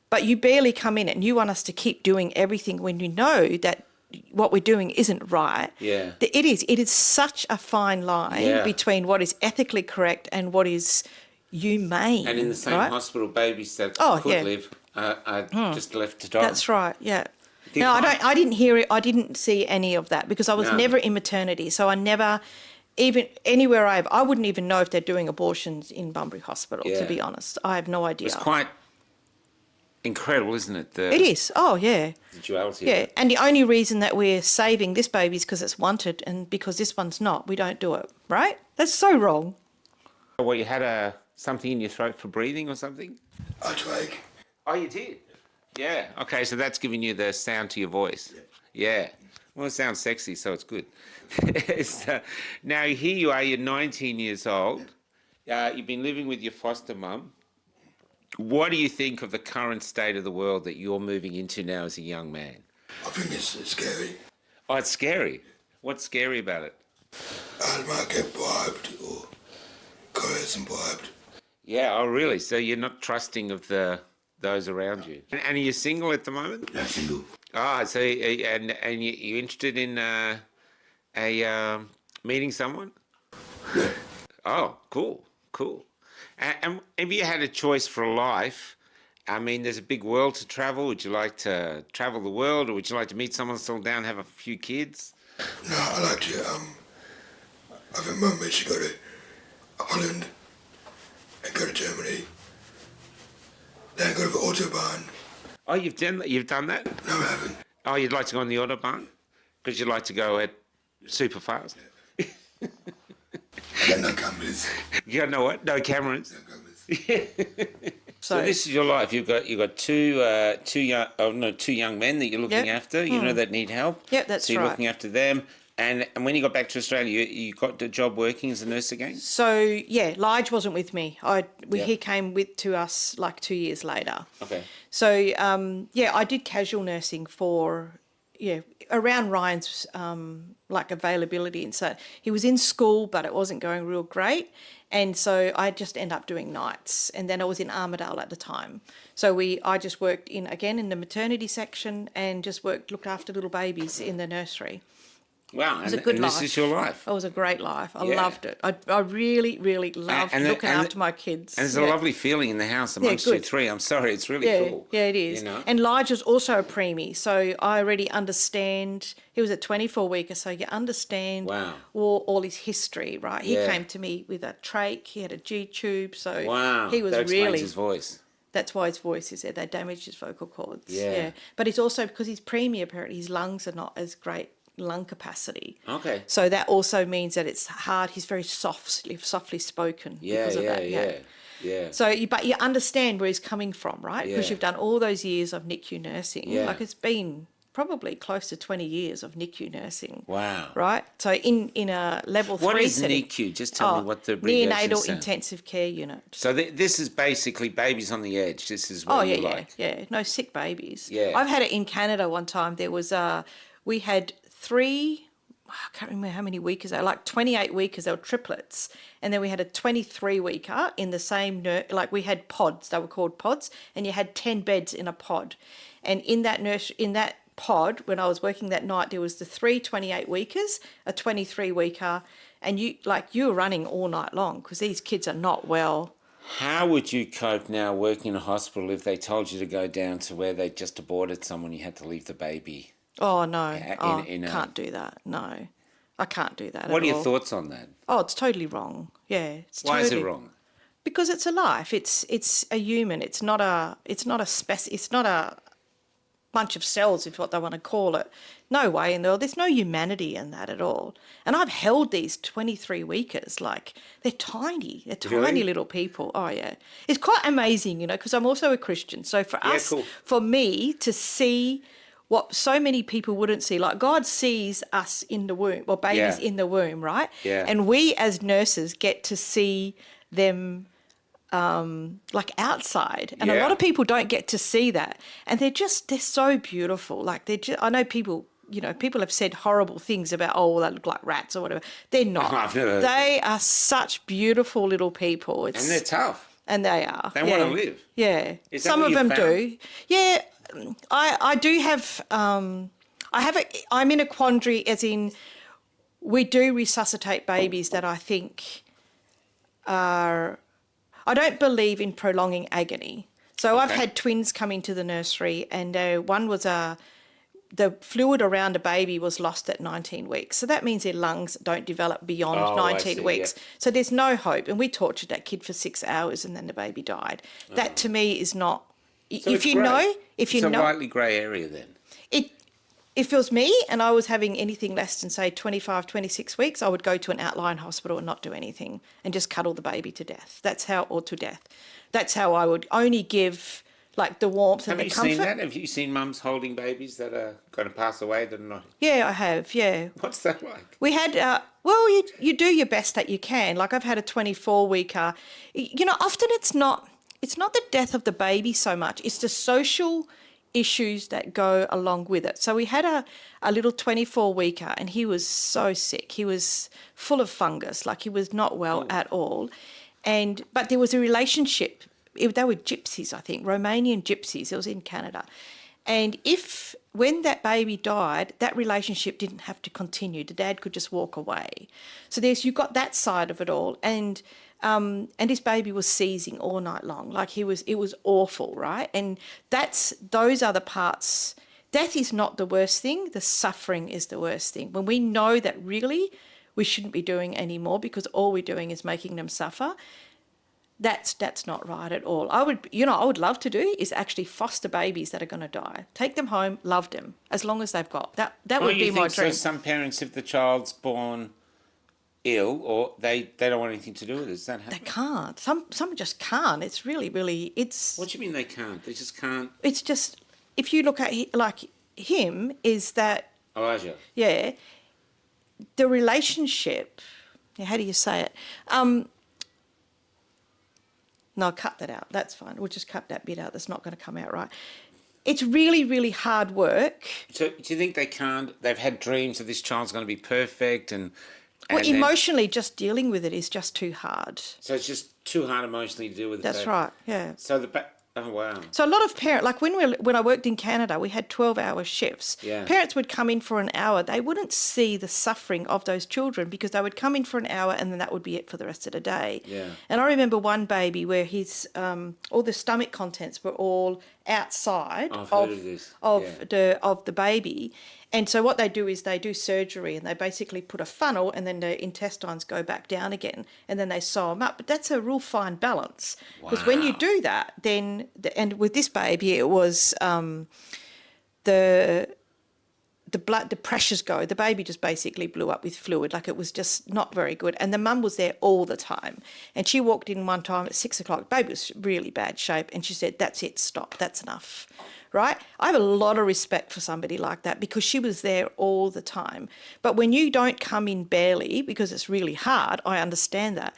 but you barely come in and you want us to keep doing everything when you know that what we're doing isn't right. Yeah. It is such a fine line between what is ethically correct and what is humane. And in the same hospital, babies that could live are just left to die. That's right, yeah. No, I didn't hear it. I didn't see any of that because I was never in maternity. So I never, even anywhere I wouldn't even know if they're doing abortions in Bunbury Hospital, to be honest. I have no idea. It's quite incredible, isn't it? It is. Oh, yeah. The duality. Yeah, and the only reason that we're saving this baby is because it's wanted and because this one's not. We don't do it, right? That's so wrong. Well, you had something in your throat for breathing or something? I trach. Oh, you did? Yeah. Okay, so that's giving you the sound to your voice. Yeah. Well, it sounds sexy, so it's good. Now, here you are, you're 19 years old. You've been living with your foster mum. What do you think of the current state of the world that you're moving into now as a young man? I think it's scary. Oh, it's scary. What's scary about it? I might get bribed or coerced and bribed. Yeah, oh, really? So you're not trusting of those around you. And are you single at the moment? Yeah, single. Ah, so and you interested in meeting someone? Yeah. Oh, cool. And if you had a choice for a life, I mean, there's a big world to travel. Would you like to travel the world, or would you like to meet someone, settle down, have a few kids? No, I like to. I think Mum made she go to Holland and go to Germany. Then go to the Autobahn. Oh, you've done that? No, I haven't. Oh, you'd like to go on the Autobahn? Because you'd like to go at super fast? I got no cameras. You got no what? No cameras? No cameras. So this is your life. You've got two young men that you're looking after. You know that need help. Yep, that's right. So you're looking after them. And when you got back to Australia, you got the job working as a nurse again? So, yeah, Lige wasn't with me. He came to us like 2 years later. Okay. So, I did casual nursing for, around Ryan's availability. And so he was in school, but it wasn't going real great. And so I just ended up doing nights. And then I was in Armidale at the time. So I just worked in the maternity section and just looked after little babies in the nursery. Wow, was a good and life. this is your life. It was a great life. I Yeah. loved it. I really, really loved looking after my kids. And there's a lovely feeling in the house amongst you good. three. I'm sorry, it's really Yeah, cool. yeah, it is. You know? And Lige's also a preemie, so I already understand. He was a 24-weeker, so you understand Wow. all his history, right? He Yeah. came to me with a trach, he had a G-tube, so Wow, he was that explains really... his voice. That's why his voice is there. They damaged his vocal cords. Yeah. But it's also because he's preemie, apparently his lungs are not as great lung capacity. Okay. So that also means that it's hard. He's very softly spoken Yeah, because of that. yeah. So, but you understand where he's coming from, right? Because Yeah. you've done all those years of NICU nursing. Yeah. Like it's been probably close to 20 years of NICU nursing. Wow. Right? So in a level 3 What is setting. NICU? Just tell me what the abbreviation Neonatal stands. intensive care unit. So this is basically babies on the edge. This is what Oh, you yeah, like. yeah. No, sick babies. Yeah. I've had it in Canada one time. There was, we had 3, I can't remember how many weekers they were, like 28 weekers, they were triplets. And then we had a 23 weeker in the same, like we had pods, they were called pods, and you had 10 beds in a pod. And in that pod, when I was working that night, there was the 3 28 weekers, a 23 weeker, and you were running all night long because these kids are not well. How would you cope now working in a hospital if they told you to go down to where they just aborted someone, you had to leave the baby? Oh, no. in a- Can't do that. No. I can't do that What at are your all. thoughts on that? Oh, it's totally wrong. Yeah. Why is it wrong? Because it's a life. It's a human. It's not a bunch of cells, if what they want to call it. No way in the world. There's no humanity in that at all. And I've held these 23 weekers, like they're tiny. They're tiny Really? little people. Oh yeah. It's quite amazing, because I'm also a Christian. So for us, cool. for me to see what so many people wouldn't see, like God sees us in the womb, or babies Yeah. in the womb, right? Yeah. And we as nurses get to see them like outside, and a Yeah. lot of people don't get to see that, and they're so beautiful. Like I know people, people have said horrible things about, oh, they look like rats or whatever. They're not. I've never heard They are such beautiful little people. And they're tough. And they are. They want to live. Yeah. Is that Some what of you them found? do. Yeah. I do have, I'm in a quandary, as in we do resuscitate babies that I think are, I don't believe in prolonging agony. So I've Okay. had twins come into the nursery, and one was the fluid around a baby was lost at 19 weeks. So that means their lungs don't develop beyond Oh, I 19 see, weeks. yeah. So there's no hope. And we tortured that kid for 6 hours, and then the baby died. That to me is not, So if it's you grey. know, if you It's a know, lightly grey area then. if it was me and I was having anything less than, say, 25, 26 weeks, I would go to an outlying hospital and not do anything and just cuddle the baby to death. Or to death. That's how I would only give, like, the warmth Have and you the comfort. seen that? Have you seen mums holding babies that are going to pass away that are not? Yeah, I have, yeah. What's that like? We had, you do your best that you can. Like I've had a 24-weeker. Often it's not the death of the baby so much. It's the social issues that go along with it. So we had a little 24-weeker, and he was so sick. He was full of fungus, like he was not well at all. But there was a relationship. They were gypsies, I think, Romanian gypsies. It was in Canada. And when that baby died, that relationship didn't have to continue. The dad could just walk away. So you've got that side of it all. And his baby was seizing all night long. Like it was awful, right? And those are the parts. Death is not the worst thing. The suffering is the worst thing. When we know that really we shouldn't be doing anymore because all we're doing is making them suffer. That's not right at all. I would love to do is actually foster babies that are going to die. Take them home, love them, as long as they've got. That would be my dream. So some parents, if the child's born ill or they don't want anything to do with it, does that happen? They can't. Some just can't. It's really, really, it's... What do you mean they can't? They just can't? It's just, if you look at like him, is that, Elijah. yeah, the relationship, how do you say it? No, cut that out. That's fine. We'll just cut that bit out. That's not going to come out right. It's really, really hard work. So do you think they can't? They've had dreams that this child's going to be perfect and Well, then- emotionally, just dealing with it is just too hard. So it's just too hard emotionally to deal with. That's right, yeah. So Oh, wow. So a lot of parents, like when I worked in Canada, we had 12-hour shifts. Yeah. Parents would come in for an hour. They wouldn't see the suffering of those children because they would come in for an hour and then that would be it for the rest of the day. Yeah. And I remember one baby where his all the stomach contents were all outside I've heard of this. of the baby. And so what they do is they do surgery and they basically put a funnel and then the intestines go back down again and then they sew them up. But that's a real fine balance because when you Wow. do that, then and with this baby it was the blood, the pressures go. The baby just basically blew up with fluid. Like it was just not very good. And the mum was there all the time. And she walked in one time at 6 o'clock. Baby was really bad shape. And she said, "That's it, stop. That's enough." Right? I have a lot of respect for somebody like that because she was there all the time. But when you don't come in barely, because it's really hard, I understand that.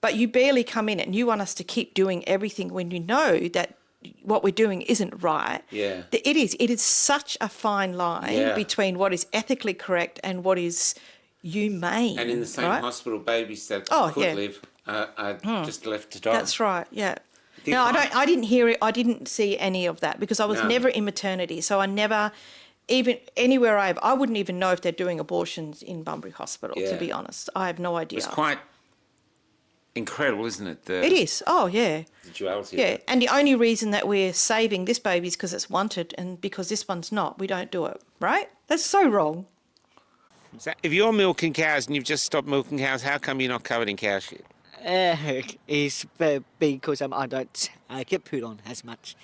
But you barely come in and you want us to keep doing everything when you know that what we're doing isn't right. Yeah. It is such a fine line Yeah. between what is ethically correct and what is humane. And in the same right? hospital, babies that Oh, could yeah. live are just left to die. That's right. Yeah. The No, econ- I didn't hear it. I didn't see any of that because I was No. never in maternity, so I never even anywhere I wouldn't even know if they're doing abortions in Bunbury Hospital. Yeah. To be honest, I have no idea. It's quite incredible, isn't it? It is. Oh yeah. The duality. Yeah, Of it. and the only reason that we're saving this baby is because it's wanted, and because this one's not, we don't do it. Right? That's so wrong. So if you're milking cows and you've just stopped milking cows, how come you're not covered in cow shit? It's because I don't get put on as much.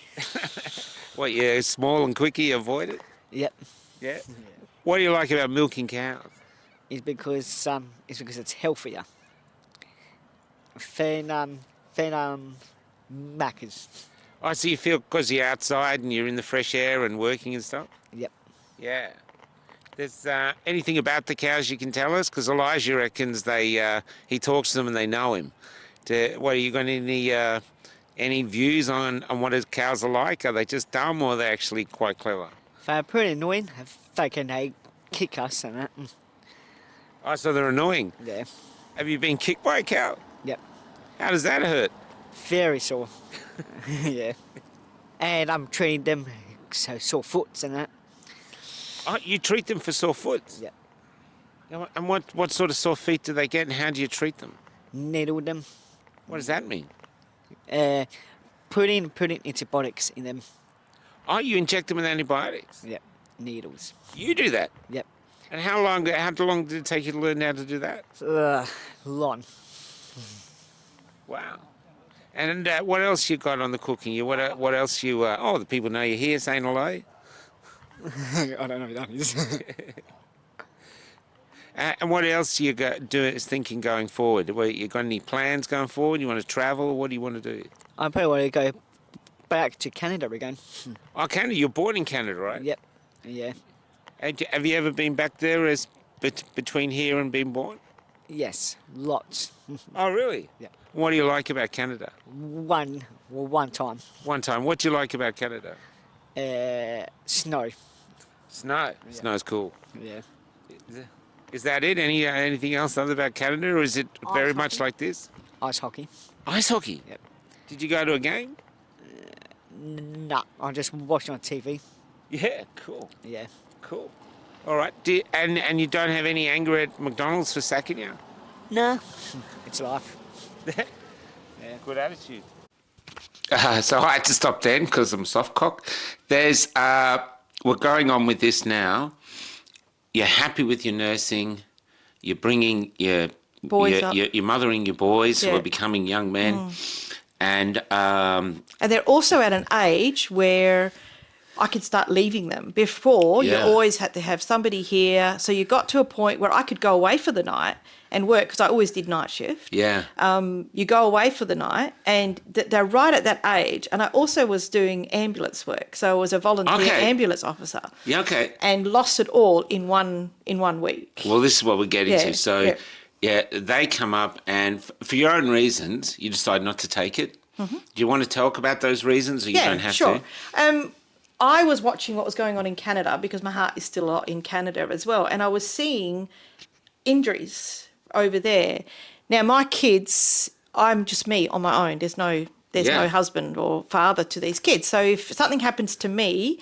What, you're small and quick, you avoid it? Yep. Yeah. What do you like about milking cows? It's because it's healthier. Than Macca's. Oh, so you feel because you're outside and you're in the fresh air and working and stuff? Yep. Yeah. There's anything about the cows you can tell us? Because Elijah reckons he talks to them and they know him. What, are you got any views on what his cows are like? Are they just dumb or are they actually quite clever? They're pretty annoying. They can kick us and that. Oh, so they're annoying. Yeah. Have you been kicked by a cow? Yep. How does that hurt? Very sore. Yeah. And I'm treating them so sore foots and that. Oh, you treat them for sore foot? Yep. And what sort of sore feet do they get and how do you treat them? Needle them. What does that mean? Putting antibiotics in them. Oh, you inject them with antibiotics? Yep. Needles. You do that? Yep. And how long did it take you to learn how to do that? Long. Wow. And what else you got on the cooking? What else you... the people know you're here saying hello. I don't know what that is. And what else you thinking going forward? You got any plans going forward? You want to travel? What do you want to do? I probably want to go back to Canada again. Oh, Canada. You're born in Canada, right? Yep. Yeah. Have you ever been back there as between here and being born? Yes. Lots. Oh, really? Yeah. What do you like about Canada? One time. One time. What do you like about Canada? Snow. Snow. Snow's cool. Yeah. Is that it? Anything else other about Canada, or is it very much hockey. like this? Ice hockey. Ice hockey. Yep. Did you go to a game? Nah, I'm just watching on TV. Yeah. Cool. Yeah. Cool. All right. And you don't have any anger at McDonald's for sacking you? Nah. It's life. Yeah. Good attitude. So I had to stop then because I'm soft cock. There's we're going on with this now. You're happy with your nursing. You're bringing your Boys up. You're mothering your boys who Yeah. are becoming young men, and And they're also at an age where I could start leaving them. Before, you Yeah. always had to have somebody here. So you got to a point where I could go away for the night and work because I always did night shift. yeah, You go away for the night and they're right at that age. And I also was doing ambulance work. So I was a volunteer Okay. ambulance officer yeah, okay. and lost it all in one week. Well, this is what we're getting Yeah, to. So, yeah, they come up, and for your own reasons, you decide not to take it. Do you want to talk about those reasons, or you don't have sure. to? I was watching what was going on in Canada because my heart is still in Canada as well. And I was seeing injuries over there. Now, my kids, I'm just me on my own. There's no There's Yeah. no husband or father to these kids. So if something happens to me,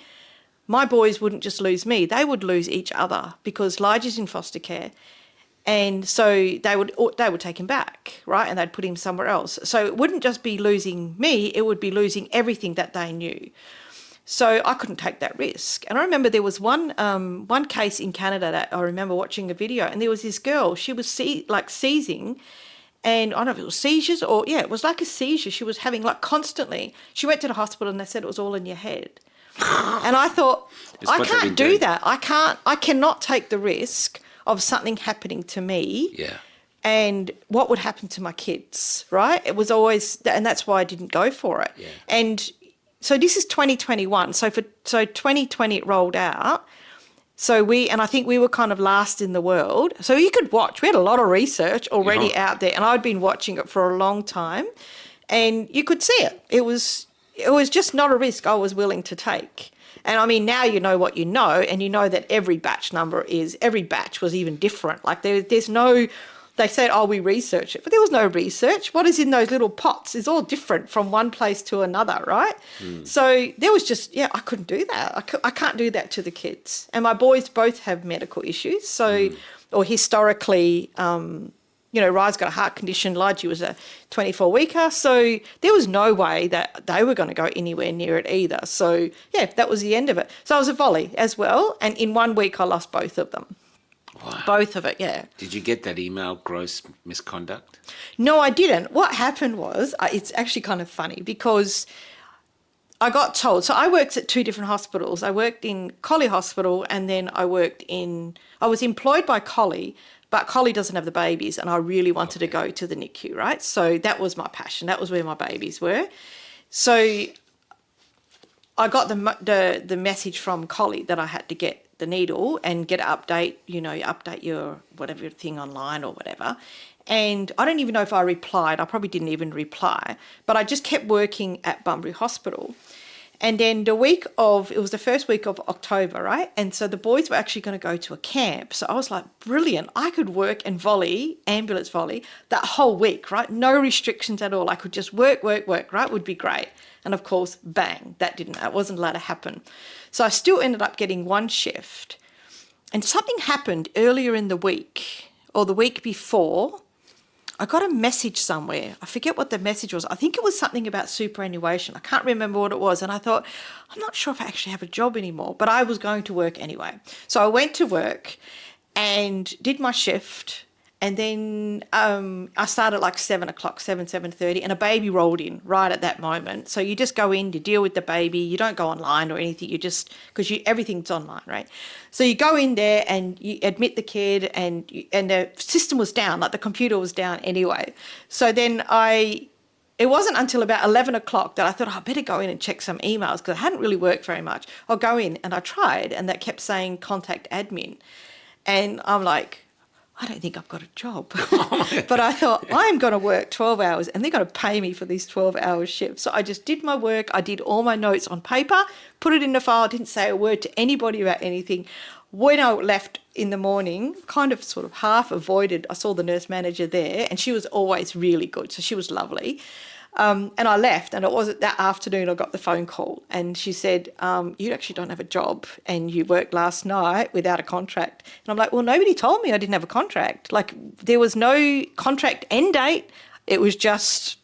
my boys wouldn't just lose me, they would lose each other because Lige is in foster care. And so they would take him back, right? And they'd put him somewhere else. So it wouldn't just be losing me, it would be losing everything that they knew. So I couldn't take that risk. And I remember there was one case in Canada that I remember watching a video, and there was this girl, she was seizing, and I don't know if it was seizures or, yeah, it was like a seizure she was having like constantly. She went to the hospital and they said it was all in your head. And I thought, It's I what they've can't been do doing. that. I cannot take the risk of something happening to me. Yeah. And what would happen to my kids, right? It was always, and that's why I didn't go for it. Yeah. And so this is 2021. So 2020 it rolled out. So I think we were kind of last in the world. So you could watch. We had a lot of research already Yeah. out there, and I'd been watching it for a long time, and you could see it. It was just not a risk I was willing to take. And I mean, now you know what you know, and you know that every batch was even different. Like there's no. They said, oh, we researched it, but there was no research. What is in those little pots is all different from one place to another, right? So there was just, I couldn't do that. I can't do that to the kids. And my boys both have medical issues. So, or historically, Rye's got a heart condition. Lige was a 24-weeker. So there was no way that they were going to go anywhere near it either. So, that was the end of it. So I was a volley as well. And in 1 week, I lost both of them. Wow. Both of it, yeah. Did you get that email, gross misconduct? No, I didn't. What happened was, it's actually kind of funny because I got told, so I worked at 2 different hospitals. I worked in Collie Hospital, and then I was employed by Collie, but Collie doesn't have the babies, and I really wanted to go to the NICU, right? So that was my passion. That was where my babies were. So I got the message from Collie that I had to get the needle and get an update, you update your whatever thing online or whatever. And I don't even know if I replied. I probably didn't even reply, but I just kept working at Bunbury Hospital. And then it was the first week of October, right? And so the boys were actually going to go to a camp. So I was like, brilliant. I could work and ambulance volley that whole week, right? No restrictions at all. I could just work, right? Would be great. And of course, bang, that wasn't allowed to happen. So I still ended up getting 1 shift. And something happened earlier in the week or the week before. I got a message somewhere. I forget what the message was. I think it was something about superannuation. I can't remember what it was. And I thought, I'm not sure if I actually have a job anymore, but I was going to work anyway. So I went to work and did my shift. And then I started like 7 o'clock, 7:30, and a baby rolled in right at that moment. So you just go in, you deal with the baby. You don't go online or anything. You just, because everything's online, right? So you go in there and you admit the kid, and the system was down, like the computer was down anyway. So then it wasn't until about 11 o'clock that I thought, I better go in and check some emails because I hadn't really worked very much. I'll go in, and I tried, and that kept saying contact admin. And I'm like, I don't think I've got a job. But I thought, I'm going to work 12 hours and they're going to pay me for these 12-hour shifts. So I just did my work. I did all my notes on paper, put it in the file, didn't say a word to anybody about anything. When I left in the morning, kind of sort of half avoided, I saw the nurse manager there, and she was always really good. So she was lovely. And I left, and it wasn't that afternoon I got the phone call, and she said, you actually don't have a job and you worked last night without a contract. And I'm like, well, nobody told me I didn't have a contract. Like, there was no contract end date. It was just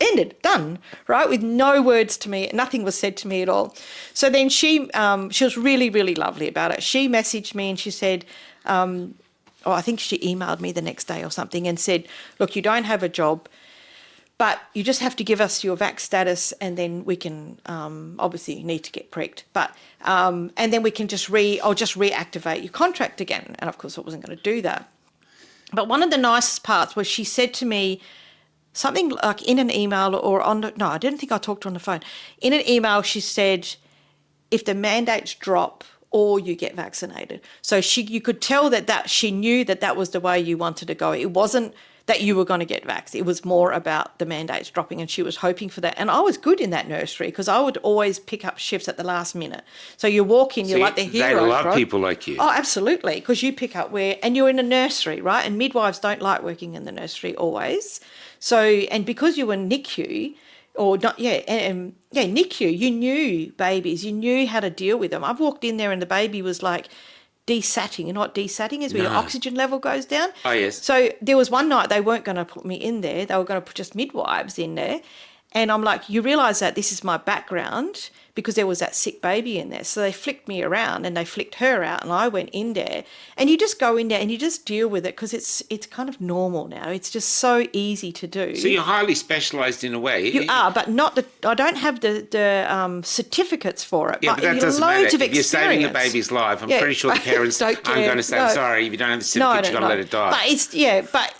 ended, done, right? With no words to me. Nothing was said to me at all. So then she was really, really lovely about it. She messaged me and she said, I think she emailed me the next day or something and said, look, you don't have a job, but you just have to give us your vac status, and then we can, obviously you need to get pricked, but, and then we can I'll just reactivate your contract again. And of course I wasn't going to do that. But one of the nicest parts was she said to me something like in an email or no, I didn't think I talked to her on the phone. In an email, she said, if the mandates drop or you get vaccinated. So you could tell that she knew that was the way you wanted to go. It wasn't that you were going to get vaxxed. It was more about the mandates dropping, and she was hoping for that. And I was good in that nursery because I would always pick up shifts at the last minute. So you walk in, you're like the hero. They love right? people like you. Oh, absolutely, because you pick up and you're in a nursery, right? And midwives don't like working in the nursery always. So, and because you were NICU, NICU, you knew babies, you knew how to deal with them. I've walked in there and the baby was like desatting. You know what desatting is? Where your oxygen level goes down. Oh, yes. So there was one night they weren't going to put me in there. They were going to put just midwives in there. And I'm like, you realise that this is my background because there was that sick baby in there. So they flicked me around and they flicked her out and I went in there. And you just go in there and you just deal with it because it's kind of normal now. It's just so easy to do. So you're highly specialised in a way. You are, but not I don't have the certificates for it. Yeah, but that doesn't matter. Of if you're saving a baby's life, I'm pretty sure the parents aren't going to say, I'm sorry, if you don't have the certificate, you've got to let it die.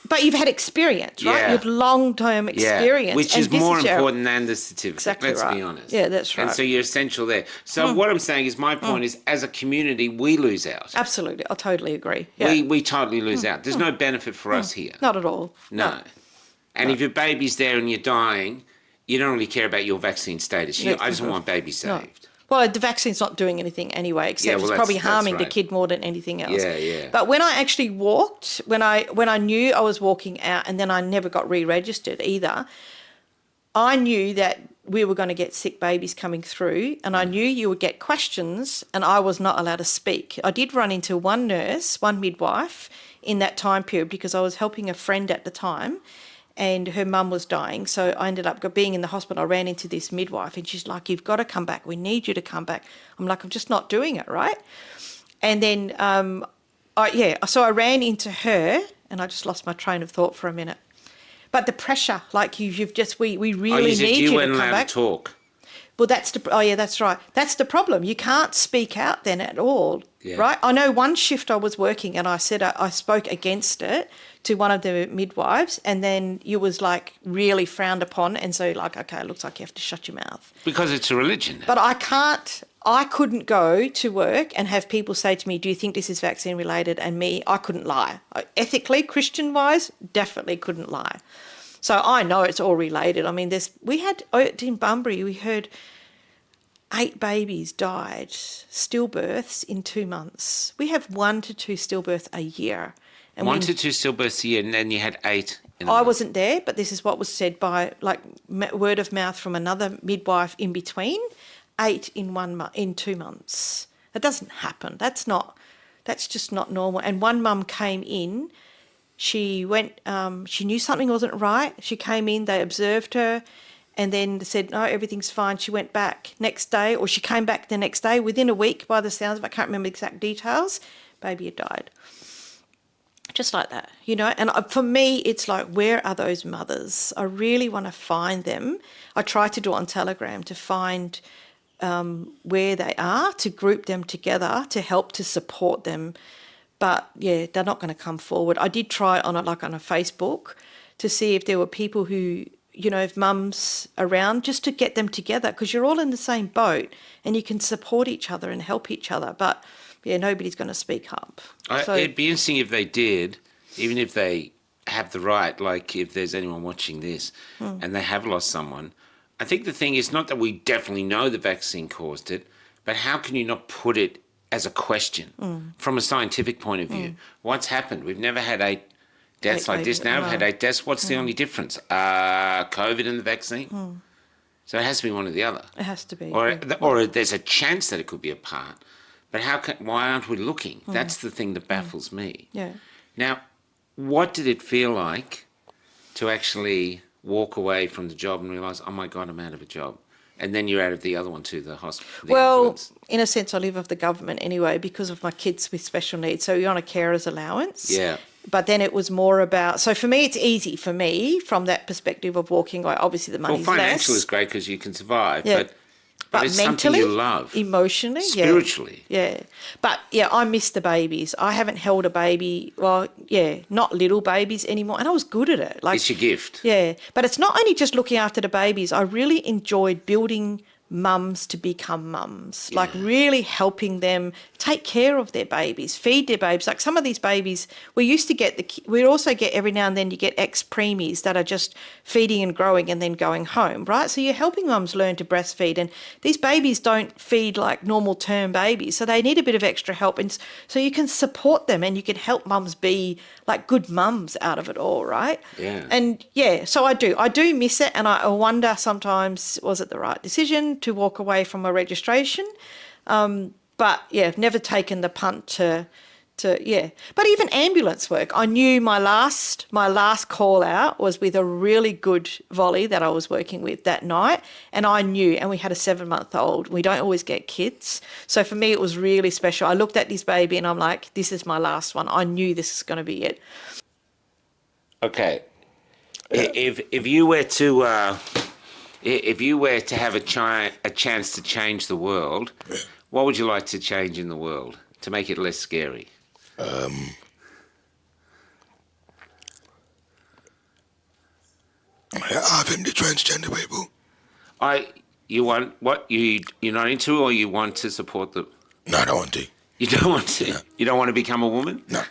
But you've had experience, right? Yeah. You've long-term experience. Which is more important than the certificate, Exactly let's right. be honest. Yeah, that's right. And so you're essential there. So what I'm saying is my point is, as a community, we lose out. Absolutely. I totally agree. Yeah. We totally lose out. There's no benefit for us here. Not at all. No. And if your baby's there and you're dying, you don't really care about your vaccine status. I just want baby saved. Well, the vaccine's not doing anything anyway, except it's probably harming the kid more than anything else. Yeah. But when I actually walked, when I knew I was walking out, and then I never got re-registered either, I knew that we were going to get sick babies coming through, and I knew you would get questions, and I was not allowed to speak. I did run into one midwife in that time period because I was helping a friend at the time, and her mum was dying. So I ended up being in the hospital. I ran into this midwife and she's like, you've got to come back. We need you to come back. I'm like, I'm just not doing it, right? And then, so I ran into her and I just lost my train of thought for a minute. But the pressure, like we really need you to come back. To talk. Well, that's right. That's the problem. You can't speak out then at all, right? I know one shift I was working and I said I spoke against it to one of the midwives, and then you was like really frowned upon, and so like, okay, it looks like you have to shut your mouth. Because it's a religion. But I couldn't go to work and have people say to me, do you think this is vaccine related? And I couldn't lie. Ethically, Christian-wise, definitely couldn't lie. So I know it's all related. I mean, we had in Bunbury, we heard 8 babies died, stillbirths in 2 months. We have 1 to 2 stillbirths a year. And 1 to 2 stillbirths a year, and then you had 8 in a I month. wasn't there, but this is what was said by like word of mouth from another midwife in between. 8 in 2 months. That doesn't happen. That's just not normal. And one mum came in. She went. She knew something wasn't right. She came in. They observed her, and then said, "No, everything's fine." She went back next day, or she came back the next day. Within a week, by the sounds of it, I can't remember exact details. Baby had died. Just like that, you know. And for me, it's like, where are those mothers? I really want to find them. I try to do it on Telegram to find where they are, to group them together, to help to support them. But yeah, they're not going to come forward. I did try on a Facebook to see if there were people who, you know, if mums around, just to get them together, because you're all in the same boat and you can support each other and help each other. But yeah, nobody's going to speak up. It'd be interesting if they did, even if they have the right, like if there's anyone watching this and they have lost someone. I think the thing is not that we definitely know the vaccine caused it, but how can you not put it as a question from a scientific point of view? What's happened? We've never had 8 deaths like this. Now we've had 8 deaths. What's the only difference? COVID and the vaccine? So it has to be one or the other. It has to be. Or there's a chance that it could be a part. But why aren't we looking? That's the thing that baffles me. Yeah. Now, what did it feel like to actually walk away from the job and realise, oh my God, I'm out of a job? And then you're out of the other one too, the hospital. Well, in a sense, I live off the government anyway because of my kids with special needs. So you're on a carer's allowance. Yeah. But then it was more about, so for me, it's easy for me from that perspective of walking away. Obviously, the money's well, financial less. is great because you can survive. Yeah. But it's mentally, something you love. Emotionally, spiritually. Yeah. But yeah, I miss the babies. I haven't held a baby, not little babies anymore. And I was good at it. It's your gift. Yeah. But it's not only just looking after the babies. I really enjoyed building mums to become mums, like really helping them, take care of their babies, feed their babies. Like some of these babies, we used to get we also get every now and then you get ex-preemies that are just feeding and growing and then going home, right? So you're helping mums learn to breastfeed, and these babies don't feed like normal term babies, so they need a bit of extra help. And so you can support them and you can help mums be like good mums out of it all, right? Yeah. And yeah, so I do miss it, and I wonder sometimes, was it the right decision to walk away from a registration? But yeah, I've never taken the punt to yeah. But even ambulance work, I knew my last call out was with a really good volley that I was working with that night, and I knew, and we had a 7-month-old. We don't always get kids, so for me it was really special. I looked at this baby and I'm like, this is my last one. I knew this is going to be it. Okay. If you were to have a chance to change the world, what would you like to change in the world to make it less scary? Having the transgender people. You want what? You're not into, or you want to support them? No, I don't want to. You don't want to? No. You don't want to become a woman? No.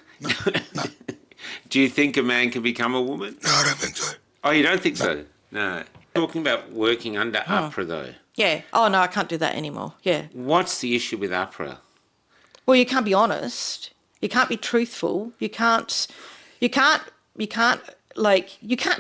Do you think a man can become a woman? No, I don't think so. Oh, you don't think so? No. Talking about working under AHPRA, though. Yeah. Oh no, I can't do that anymore. Yeah. What's the issue with AHPRA? Well, you can't be honest. You can't be truthful. You can't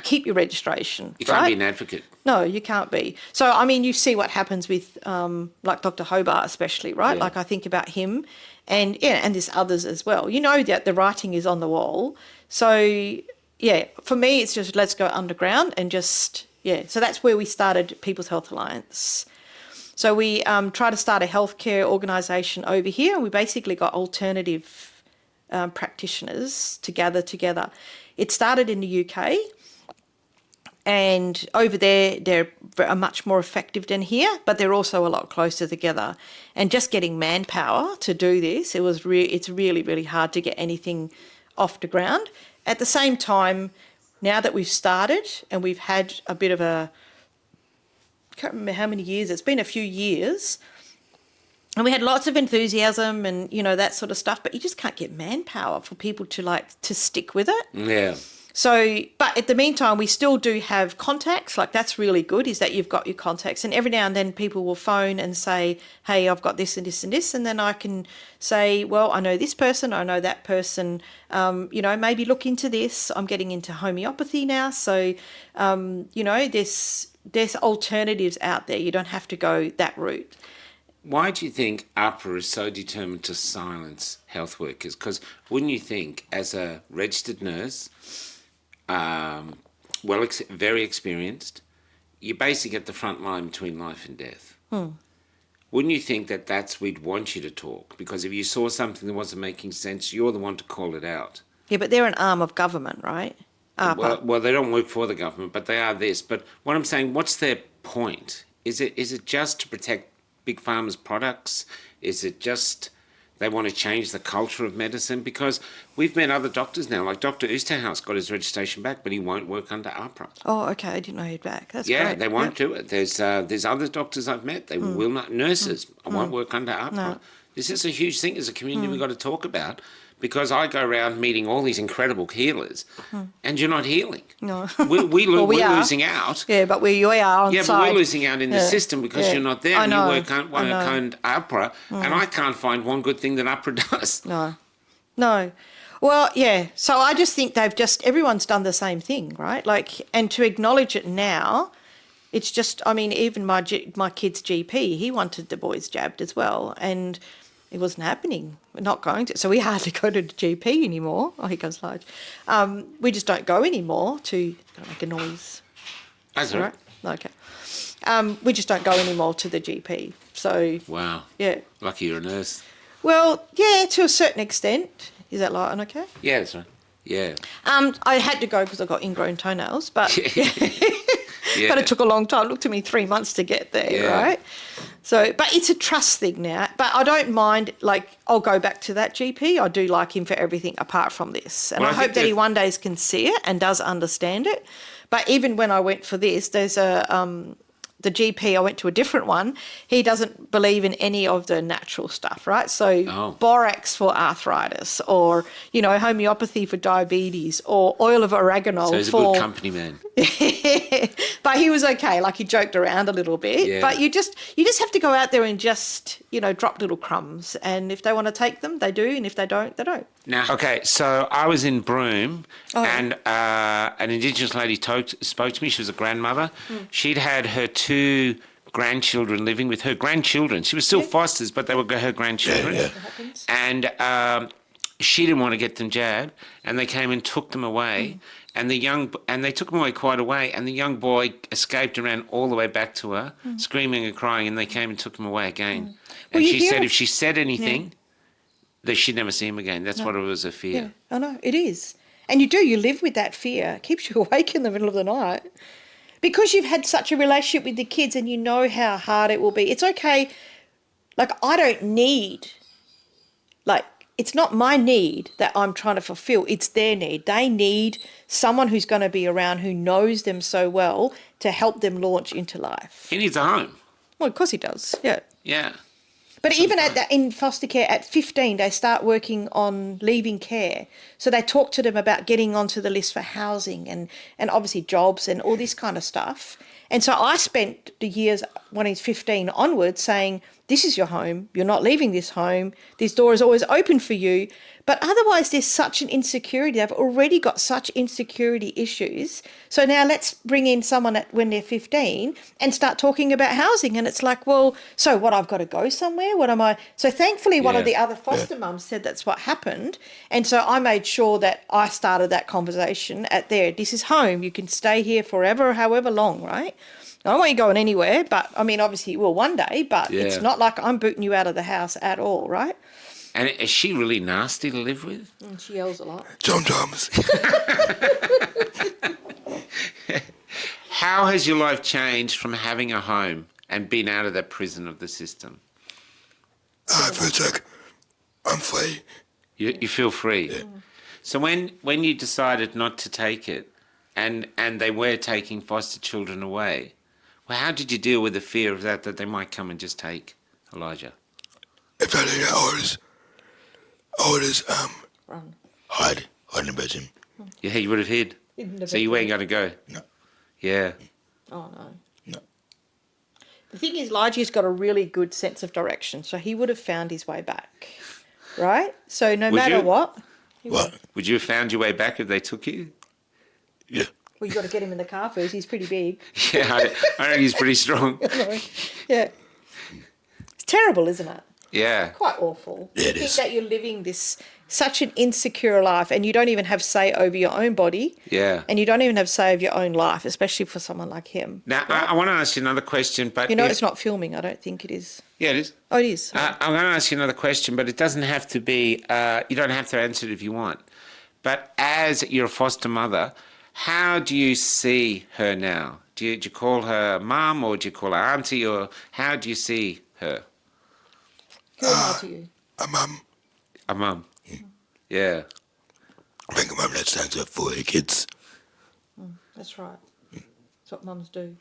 keep your registration. You can't be an advocate. No, you can't be. So, I mean, you see what happens with, like Dr. Hobart especially, right? Yeah. Like I think about him and there's others as well. You know that the writing is on the wall. So, yeah, for me, it's just let's go underground and just, yeah. So that's where we started People's Health Alliance. So we try to start a healthcare organisation over here, and we basically got alternative practitioners to gather together. It started in the UK, and over there they're much more effective than here, but they're also a lot closer together. And just getting manpower to do this, it's really, really hard to get anything off the ground. At the same time, now that we've started and we've had a bit of a, I can't remember how many years, it's been a few years, and we had lots of enthusiasm and, you know, that sort of stuff, but you just can't get manpower for people to stick with it. Yeah. So, but in the meantime, we still do have contacts. Like that's really good, is that you've got your contacts, and every now and then people will phone and say, hey, I've got this and this and this. And then I can say, well, I know this person, I know that person, you know, maybe look into this. I'm getting into homeopathy now. So, you know, there's alternatives out there. You don't have to go that route. Why do you think AHPRA is so determined to silence health workers? Because wouldn't you think, as a registered nurse, very experienced, you're basically at the front line between life and death. Wouldn't you think that we'd want you to talk? Because if you saw something that wasn't making sense, you're the one to call it out. Yeah, but they're an arm of government, right? Well, they don't work for the government, but they are this. But what I'm saying, what's their point? Is it just to protect Big Pharma's products? Is it just they want to change the culture of medicine? Because we've met other doctors now, like Dr. Oosterhouse got his registration back, but he won't work under AHPRA. Oh, okay, I didn't know he'd back. That's yeah, great. They won't do it. There's other doctors I've met, they will not, nurses, won't work under AHPRA. No. This is a huge thing as a community we've got to talk about, because I go around meeting all these incredible healers, and you're not healing. No. We're losing out. Yeah, but we are on Yeah, side. but we're losing out in the system because you're not there. I And know. you work under AHPRA, and I can't find one good thing that AHPRA does. No. Well, yeah. So I just think everyone's done the same thing, right? Like, and to acknowledge it now, it's just, I mean, even my kid's GP, he wanted the boys jabbed as well, and it wasn't happening. We're not going to. So we hardly go to the GP anymore. Oh, here comes Large. We just don't go anymore to, don't make a noise. That's all right. Okay. We just don't go anymore to the GP. So, Wow. yeah. Lucky you're a nurse. Well, yeah, to a certain extent. Is that Lighton okay? Yeah, that's right. Yeah. I had to go because I got ingrown toenails, but Yeah. but it took a long time. It took me 3 months to get there, right? So, but it's a trust thing now. But I don't mind, like, I'll go back to that GP. I do like him for everything apart from this. And Well, I hope that he one day can see it and does understand it. But even when I went for this, there's a the GP, I went to a different one. He doesn't believe in any of the natural stuff, right? So borax for arthritis, or, you know, homeopathy for diabetes, or oil of oregano So he's a for... good company man. But he was okay. Like, he joked around a little bit. Yeah. But you just have to go out there and just, you know, drop little crumbs. And if they want to take them, they do. And if they don't, they don't. Now, okay, so I was in Broome, and an Indigenous lady spoke to me. She was a grandmother. She'd had her 2 grandchildren living with her grandchildren. She was still fosters, but they were her grandchildren. And she didn't want to get them jabbed, and they came and took them away. And they took them away quite a way, and the young boy escaped and ran all the way back to her, screaming and crying, and they came and took him away again. Well, And you she hear said of- if she said anything, that she'd never see him again. That's what it was, a fear. Yeah, I know, it is. And you live with that fear. It keeps you awake in the middle of the night. Because you've had such a relationship with the kids and you know how hard it will be. It's okay. Like, I don't need, like, it's not my need that I'm trying to fulfill. It's their need. They need someone who's going to be around who knows them so well to help them launch into life. He needs a home. Well, of course he does, yeah. Yeah. But even at that, in foster care, at 15, they start working on leaving care. So they talk to them about getting onto the list for housing and obviously jobs and all this kind of stuff. And so I spent the years when he's 15 onwards saying, this is your home. You're not leaving this home. This door is always open for you. But otherwise, there's such an insecurity. They've already got such insecurity issues. So now let's bring in someone when they're 15 and start talking about housing. And it's like, well, so what, I've got to go somewhere? What am I? So thankfully, one of the other foster mums said that's what happened. And so I made sure that I started that conversation at there. This is home. You can stay here forever, however long, right? I don't want you going anywhere, but I mean, obviously you will one day, but it's not like I'm booting you out of the house at all, right? And is she really nasty to live with? And she yells a lot. Sometimes. How has your life changed from having a home and being out of that prison of the system? I feel like I'm free. You feel free. Yeah. So when you decided not to take it, and they were taking foster children away, well, how did you deal with the fear of that they might come and just take Elijah? If I didn't get orders, Run. hide in the bedroom. Yeah, you would have hid. So you weren't going to go? No. Yeah. Oh, no. No. The thing is, Elijah's got a really good sense of direction, so he would have found his way back, right? So no Would matter you? what... What? Would you have found your way back if they took you? Yeah. Well, you got to get him in the car first. He's pretty big. Yeah, I think he's pretty strong. Yeah. It's terrible, isn't it? Yeah. Quite awful. Yeah, it You is. think that you're living such an insecure life and you don't even have say over your own body. Yeah. And you don't even have say over your own life, especially for someone like him. Now, I want to ask you another question, but... You know, it's not filming. I don't think it is. Yeah, it is. Oh, it is. I'm going to ask you another question, but it doesn't have to be... you don't have to answer it if you want. But as your foster mother, how do you see her now? Do you call her mum, or do you call her auntie, or how do you see her? Who am I to you? A mum. A mum. Yeah. I think a mum that stands up for her kids. That's right. That's what mums do.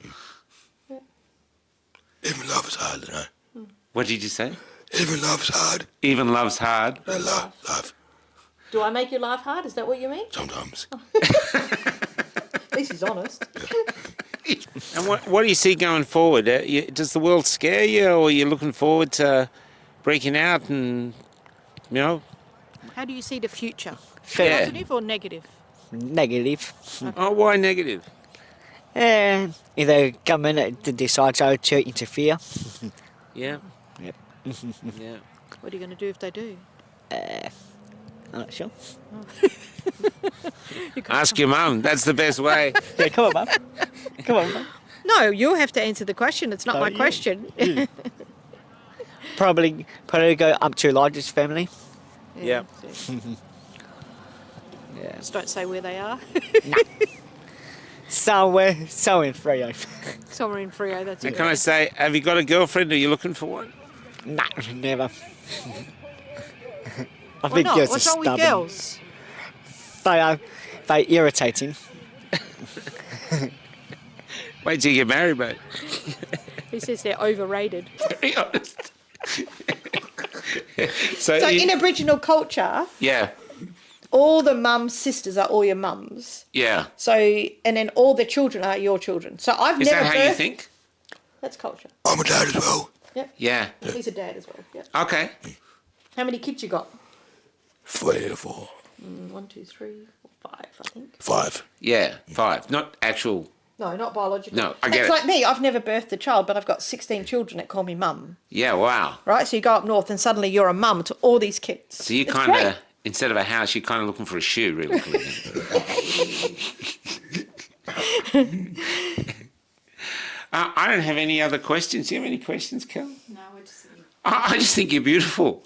Even love is hard, you know. What did you say? Even love's hard. Even love's hard. Love. Do I make your life hard? Is that what you mean? Sometimes. At least he's honest. And what do you see going forward? Does the world scare you, or are you looking forward to breaking out and, you know? How do you see the future? Yeah. Positive or negative? Negative. Oh, why negative? Either government decides to interfere. Yeah. Yep. Yeah. What are you going to do if they do? I'm not sure. Ask your mum. That's the best way. Yeah, come on, Mum. Come on, Mum. No, you'll have to answer the question. It's not my you. question. Probably go up to Elijah's family. Yeah. Yeah. Just don't say where they are. Somewhere in Freo. Somewhere in Freo, that's And it. can I say, have you got a girlfriend? Are you looking for one? Nah, never. I Why think not? girls What's are wrong with stubborn. girls? They're irritating. Wait till you get married, mate. He says they're overrated. Very honest. So you- in Aboriginal culture, yeah, all the mums' sisters are all your mums. yeah. So, and then all the children are your children. So I've Is never that how you birthed- think? That's culture. I'm a dad as well. Yeah. He's a dad as well. Yeah. Okay. How many kids you got? 3 or 4, 1, 2, 3, 4, 5, I think. 5. Yeah, 5. Not actual. No, not biological. No, I get it's it. like me. I've never birthed a child, but I've got 16 children that call me mum. Yeah, wow. Right? So you go up north and suddenly you're a mum to all these kids. So you It's kind great. of, instead of a house, you're kind of looking for a shoe, really. I don't have any other questions. Do you have any questions, Kel? No, we're just I just think you're beautiful.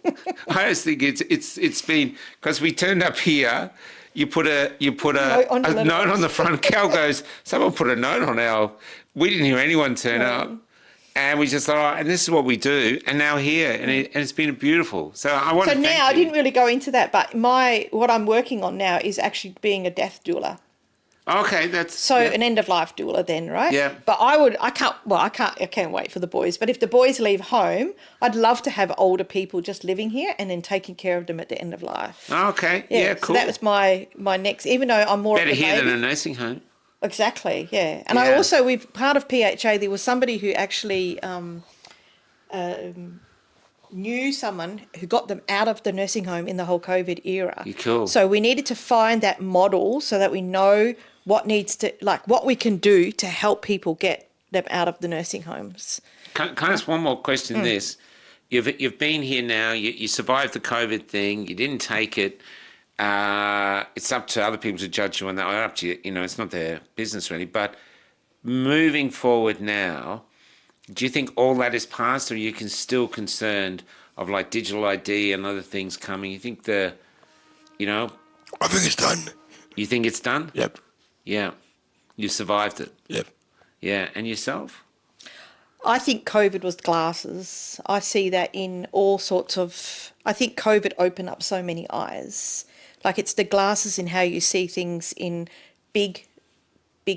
I just think it's been because we turned up here. You put a Note on the note letter. on the front. Cal goes, someone put a note on our. We didn't hear anyone turn up, and we just thought, oh, and this is what we do. And now here, and it's been beautiful. So I want So to thank now I you. didn't really go into that, but what I'm working on now is actually being a death doula. Okay, that's So yeah. an end of life doula then, right? Yeah. But I can't wait for the boys. But if the boys leave home, I'd love to have older people just living here and then taking care of them at the end of life. Okay, yeah, cool. So that was my next, even though I'm more Better of the here than baby. a nursing home. Exactly, yeah. And I Yeah. also, with part of PHA, there was somebody who actually knew someone who got them out of the nursing home in the whole COVID era. You're cool. So we needed to find that model so that we know what we can do to help people get them out of the nursing homes. Can I ask one more question? Mm. This, you've been here now. You survived the COVID thing. You didn't take it. It's up to other people to judge you on that. Or up to you. You know, it's not their business really. But moving forward now, do you think all that is past, or are you still concerned of like digital ID and other things coming? You think I think it's done. you think it's done? Yep. Yeah, you've survived it. Yep. Yeah, and yourself? I think COVID was glasses. I see that in all sorts of. I think COVID opened up so many eyes. Like it's the glasses in how you see things in big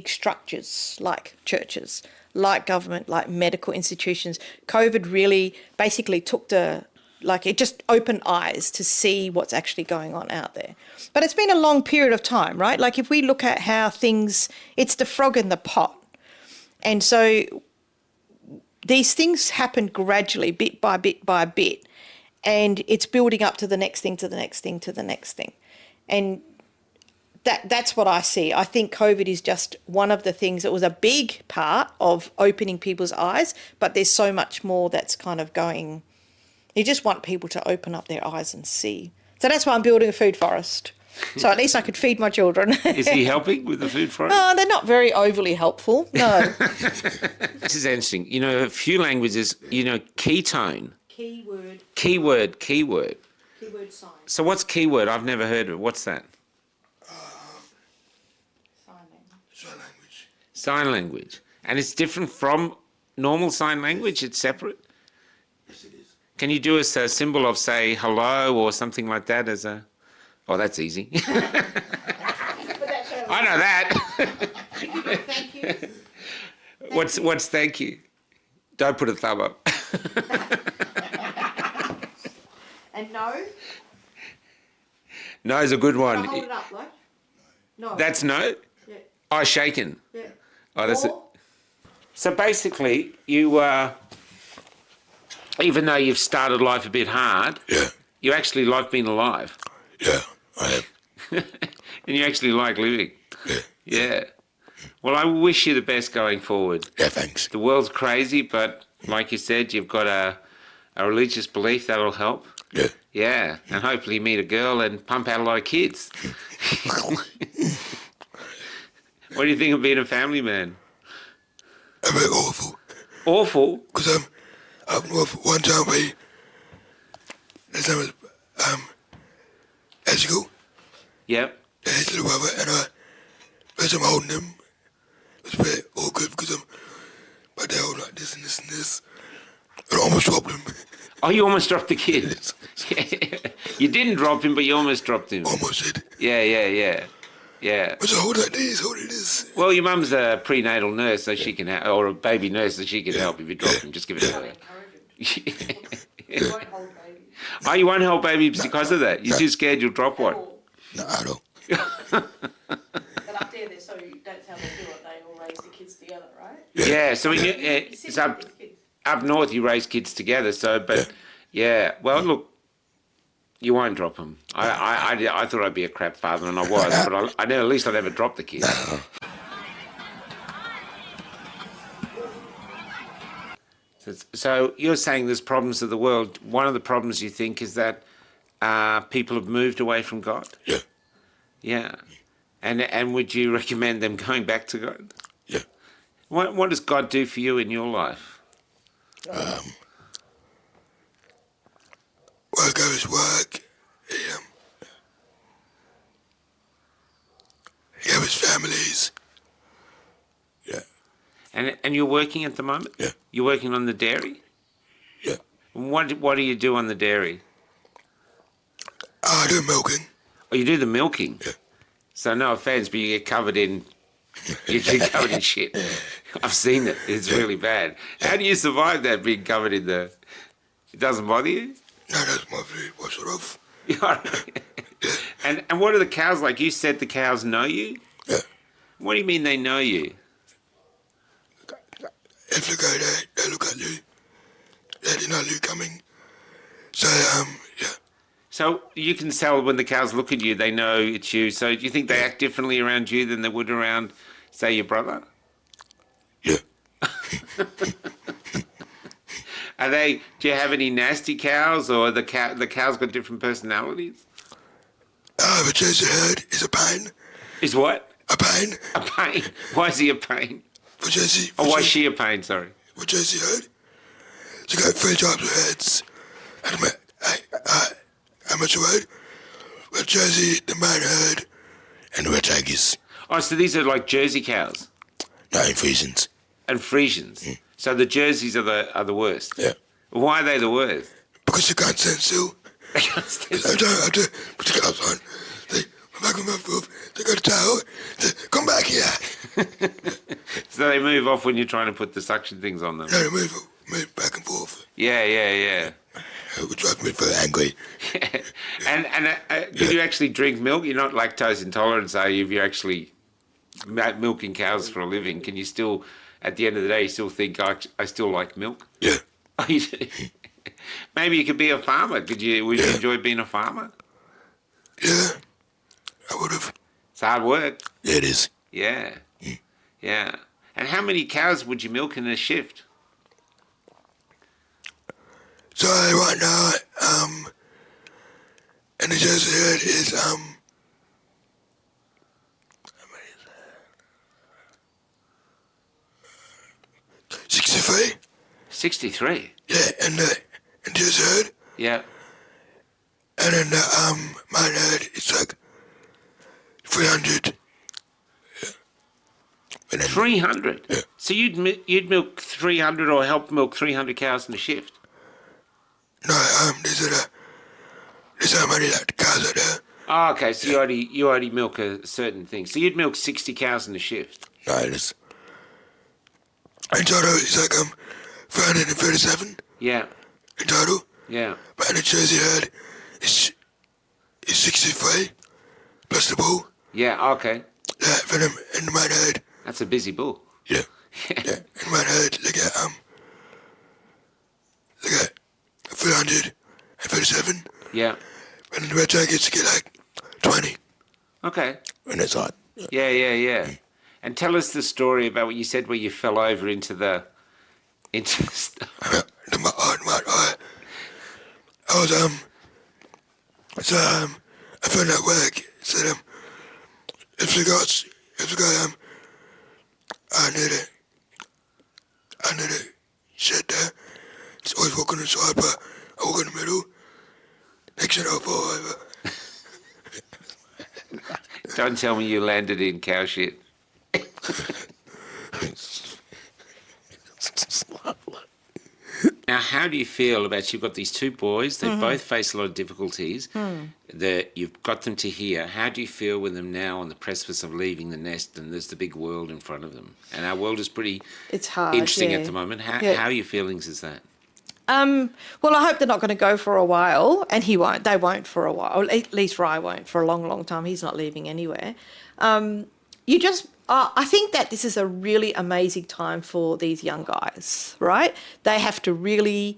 structures like churches, like government, like medical institutions. COVID really basically took it just opened eyes to see what's actually going on out there. But it's been a long period of time, right? Like if we look at how it's the frog in the pot. And so these things happen gradually, bit by bit by bit, and it's building up to the next thing, to the next thing, to the next thing. And that's what I see. I think COVID is just one of the things that was a big part of opening people's eyes, but there's so much more that's kind of going. You just want people to open up their eyes and see. So that's why I'm building a food forest. So at least I could feed my children. Is he helping with the food for it? Oh, they're not very overly helpful. No. This is interesting. You know, a few languages, ketone. Keyword Keyword. sign. So what's keyword? I've never heard of it. What's that? Sign language. Sign language. And it's different from normal sign language? It's separate? Yes, it is. Can you do us a symbol of, say, hello or something like that as a... Oh, that's easy. I know that. Thank you. What's thank you? Don't put a thumb up. And no? No's a good one. Hold it up, like. No. That's no? Yeah. Oh, shaken. Yeah. Oh, that's it. Or- So basically, you, even though you've started life a bit hard, Yeah. you actually like being alive. Yeah. I am. And you actually like living. Yeah. Yeah. Well, I wish you the best going forward. Yeah, thanks. The world's crazy, but like you said, you've got a religious belief that'll help. Yeah. Yeah, and hopefully meet a girl and pump out a lot of kids. What do you think of being a family man? A bit awful. Awful. Because up north one time his name was Ezekiel, Yep. his little brother, and first I'm holding him. It was a bit awkward because my dad was like this and this and this. And I almost dropped him. Oh, you almost dropped the kid. You didn't drop him, but you almost dropped him. Almost did. Yeah. Yeah. I said, hold that this, hold it this. Well, your mum's a prenatal nurse, so she can help, or a baby nurse, so she can help if you drop him. Just give it to her. Won't hold baby. Oh, you won't hold babies because of that. You're too scared you'll drop one. No, I don't. But up there, so that's how they do it. They all raise the kids together, right? Yeah. So when it's up north, you raise kids together. So, but yeah. Well, look, you won't drop them. I thought I'd be a crap father, and I was, but I know at least I never dropped the kids. So you're saying there's problems of the world. One of the problems you think is that people have moved away from God. Yeah, Yeah. And would you recommend them going back to God? yeah. What does God do for you in your life? Work goes work. He has families. Yeah, And you're working at the moment? Yeah. You're working on the dairy? yeah. And what do you do on the dairy? I do milking. Oh, you do the milking? Yeah. So no offense, but you get covered in shit. I've seen it. It's really bad. How do you survive that being covered in the... It doesn't bother you? No, that's my food. Wash it off. And what are the cows like? You said the cows know you? Yeah. What do you mean they know you? If you go there, they look at you. They did not you coming. So, yeah. So you can tell when the cows look at you, they know it's you. So do you think they act differently around you than they would around, say, your brother? Yeah. Do you have any nasty cows, or the cows got different personalities? But Jersey herd is a pain. Is what? A pain. A pain. Why is he a pain? For Jersey. Or why is she a pain, sorry? For Jersey herd. So you got 3 types of herds. Amateur herd. Well, Jersey, the main herd, and the red tigers. Oh, so these are like Jersey cows? No, in Friesians. And Friesians. So the Jerseys are the worst? Yeah. Why are they the worst? Because you can't stand still. They can't stand I do, put the gloves on. They back on my roof. They got a towel. They come back here. So they move off when you're trying to put the suction things on them? No, they move back and forth. Yeah. It would drive me very angry. And do you actually drink milk? You're not lactose intolerant, are you? If you're actually milking cows for a living, can you still, at the end of the day, you still think, I still like milk? Yeah. Oh, you do? Maybe you could be a farmer. Would you enjoy being a farmer? Yeah. I would have. It's hard work. Yeah, it is. Yeah. Yeah. And how many cows would you milk in a shift? So right now, and the Jersey herd is 63. 63. Yeah, and the Jersey herd, Yeah. and then the mine herd is like 300. Yeah. And then, 300? Yeah. So you'd milk 300 or help milk 300 cows in a shift? no, there's how many like the cows are there. Oh, okay. So you already milk a certain thing. So you'd milk 60 cows in a shift. No, it's in total it's like 337 Yeah. in total. Yeah. But in the Jersey herd is 63 plus the bull. Yeah. Okay. Yeah, for them in the mine herd. That's a busy bull. Yeah. Yeah. In the mine herd, look at 337. Yeah. And the red jackets get like 20 Okay. when it's hot. Yeah. And tell us the story about what you said where you fell over into the stuff. I was I found out work. Said if you got I need a shed there. It's always walking inside, but I walk in the middle. Next thing I'll fall over. Don't tell me you landed in cow shit. Now, how how do you feel about you've got these two boys? They both face a lot of difficulties. That you've got them to here. How do you feel with them now on the precipice of leaving the nest, and there's the big world in front of them? And our world is pretty It's hard. interesting yeah. at the moment. How Yeah. how are your feelings is that? Well, I hope they're not going to go for a while, and he won't. They won't for a while. At least Rye won't for a long, long time. He's not leaving anywhere. You just, I think that this is a really amazing time for these young guys, right? They have to really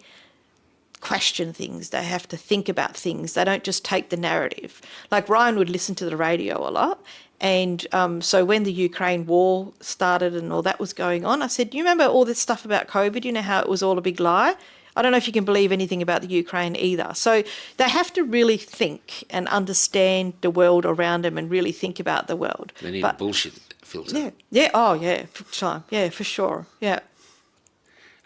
question things. They have to think about things. They don't just take the narrative. Like Ryan would listen to the radio a lot. And so when the Ukraine war started and all that was going on, I said, you remember all this stuff about COVID? You know how it was all a big lie? I don't know if you can believe anything about the Ukraine either. So they have to really think and understand the world around them and really think about the world. They need But- a bullshit filter. Yeah, yeah, oh yeah, for sure. Yeah, for sure. Yeah.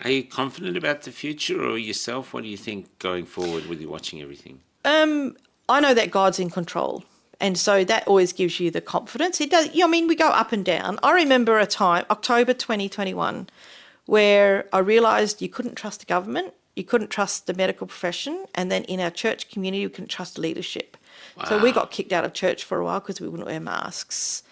Are you confident about the future, or yourself? What do you think going forward with you watching everything? I know that God's in control. And so that always gives you the confidence. It does. I mean, we go up and down. I remember a time, October 2021, where I realised you couldn't trust the government, you couldn't trust the medical profession, and then in our church community, you couldn't trust leadership. So we got kicked out of church for a while because we wouldn't wear masks.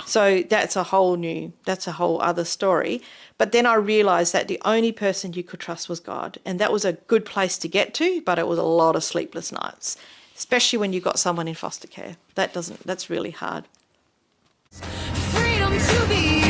So that's a whole other story. But then I realised that the only person you could trust was God. And that was a good place to get to, but it was a lot of sleepless nights, especially when you've got someone in foster care. That's really hard. Freedom to be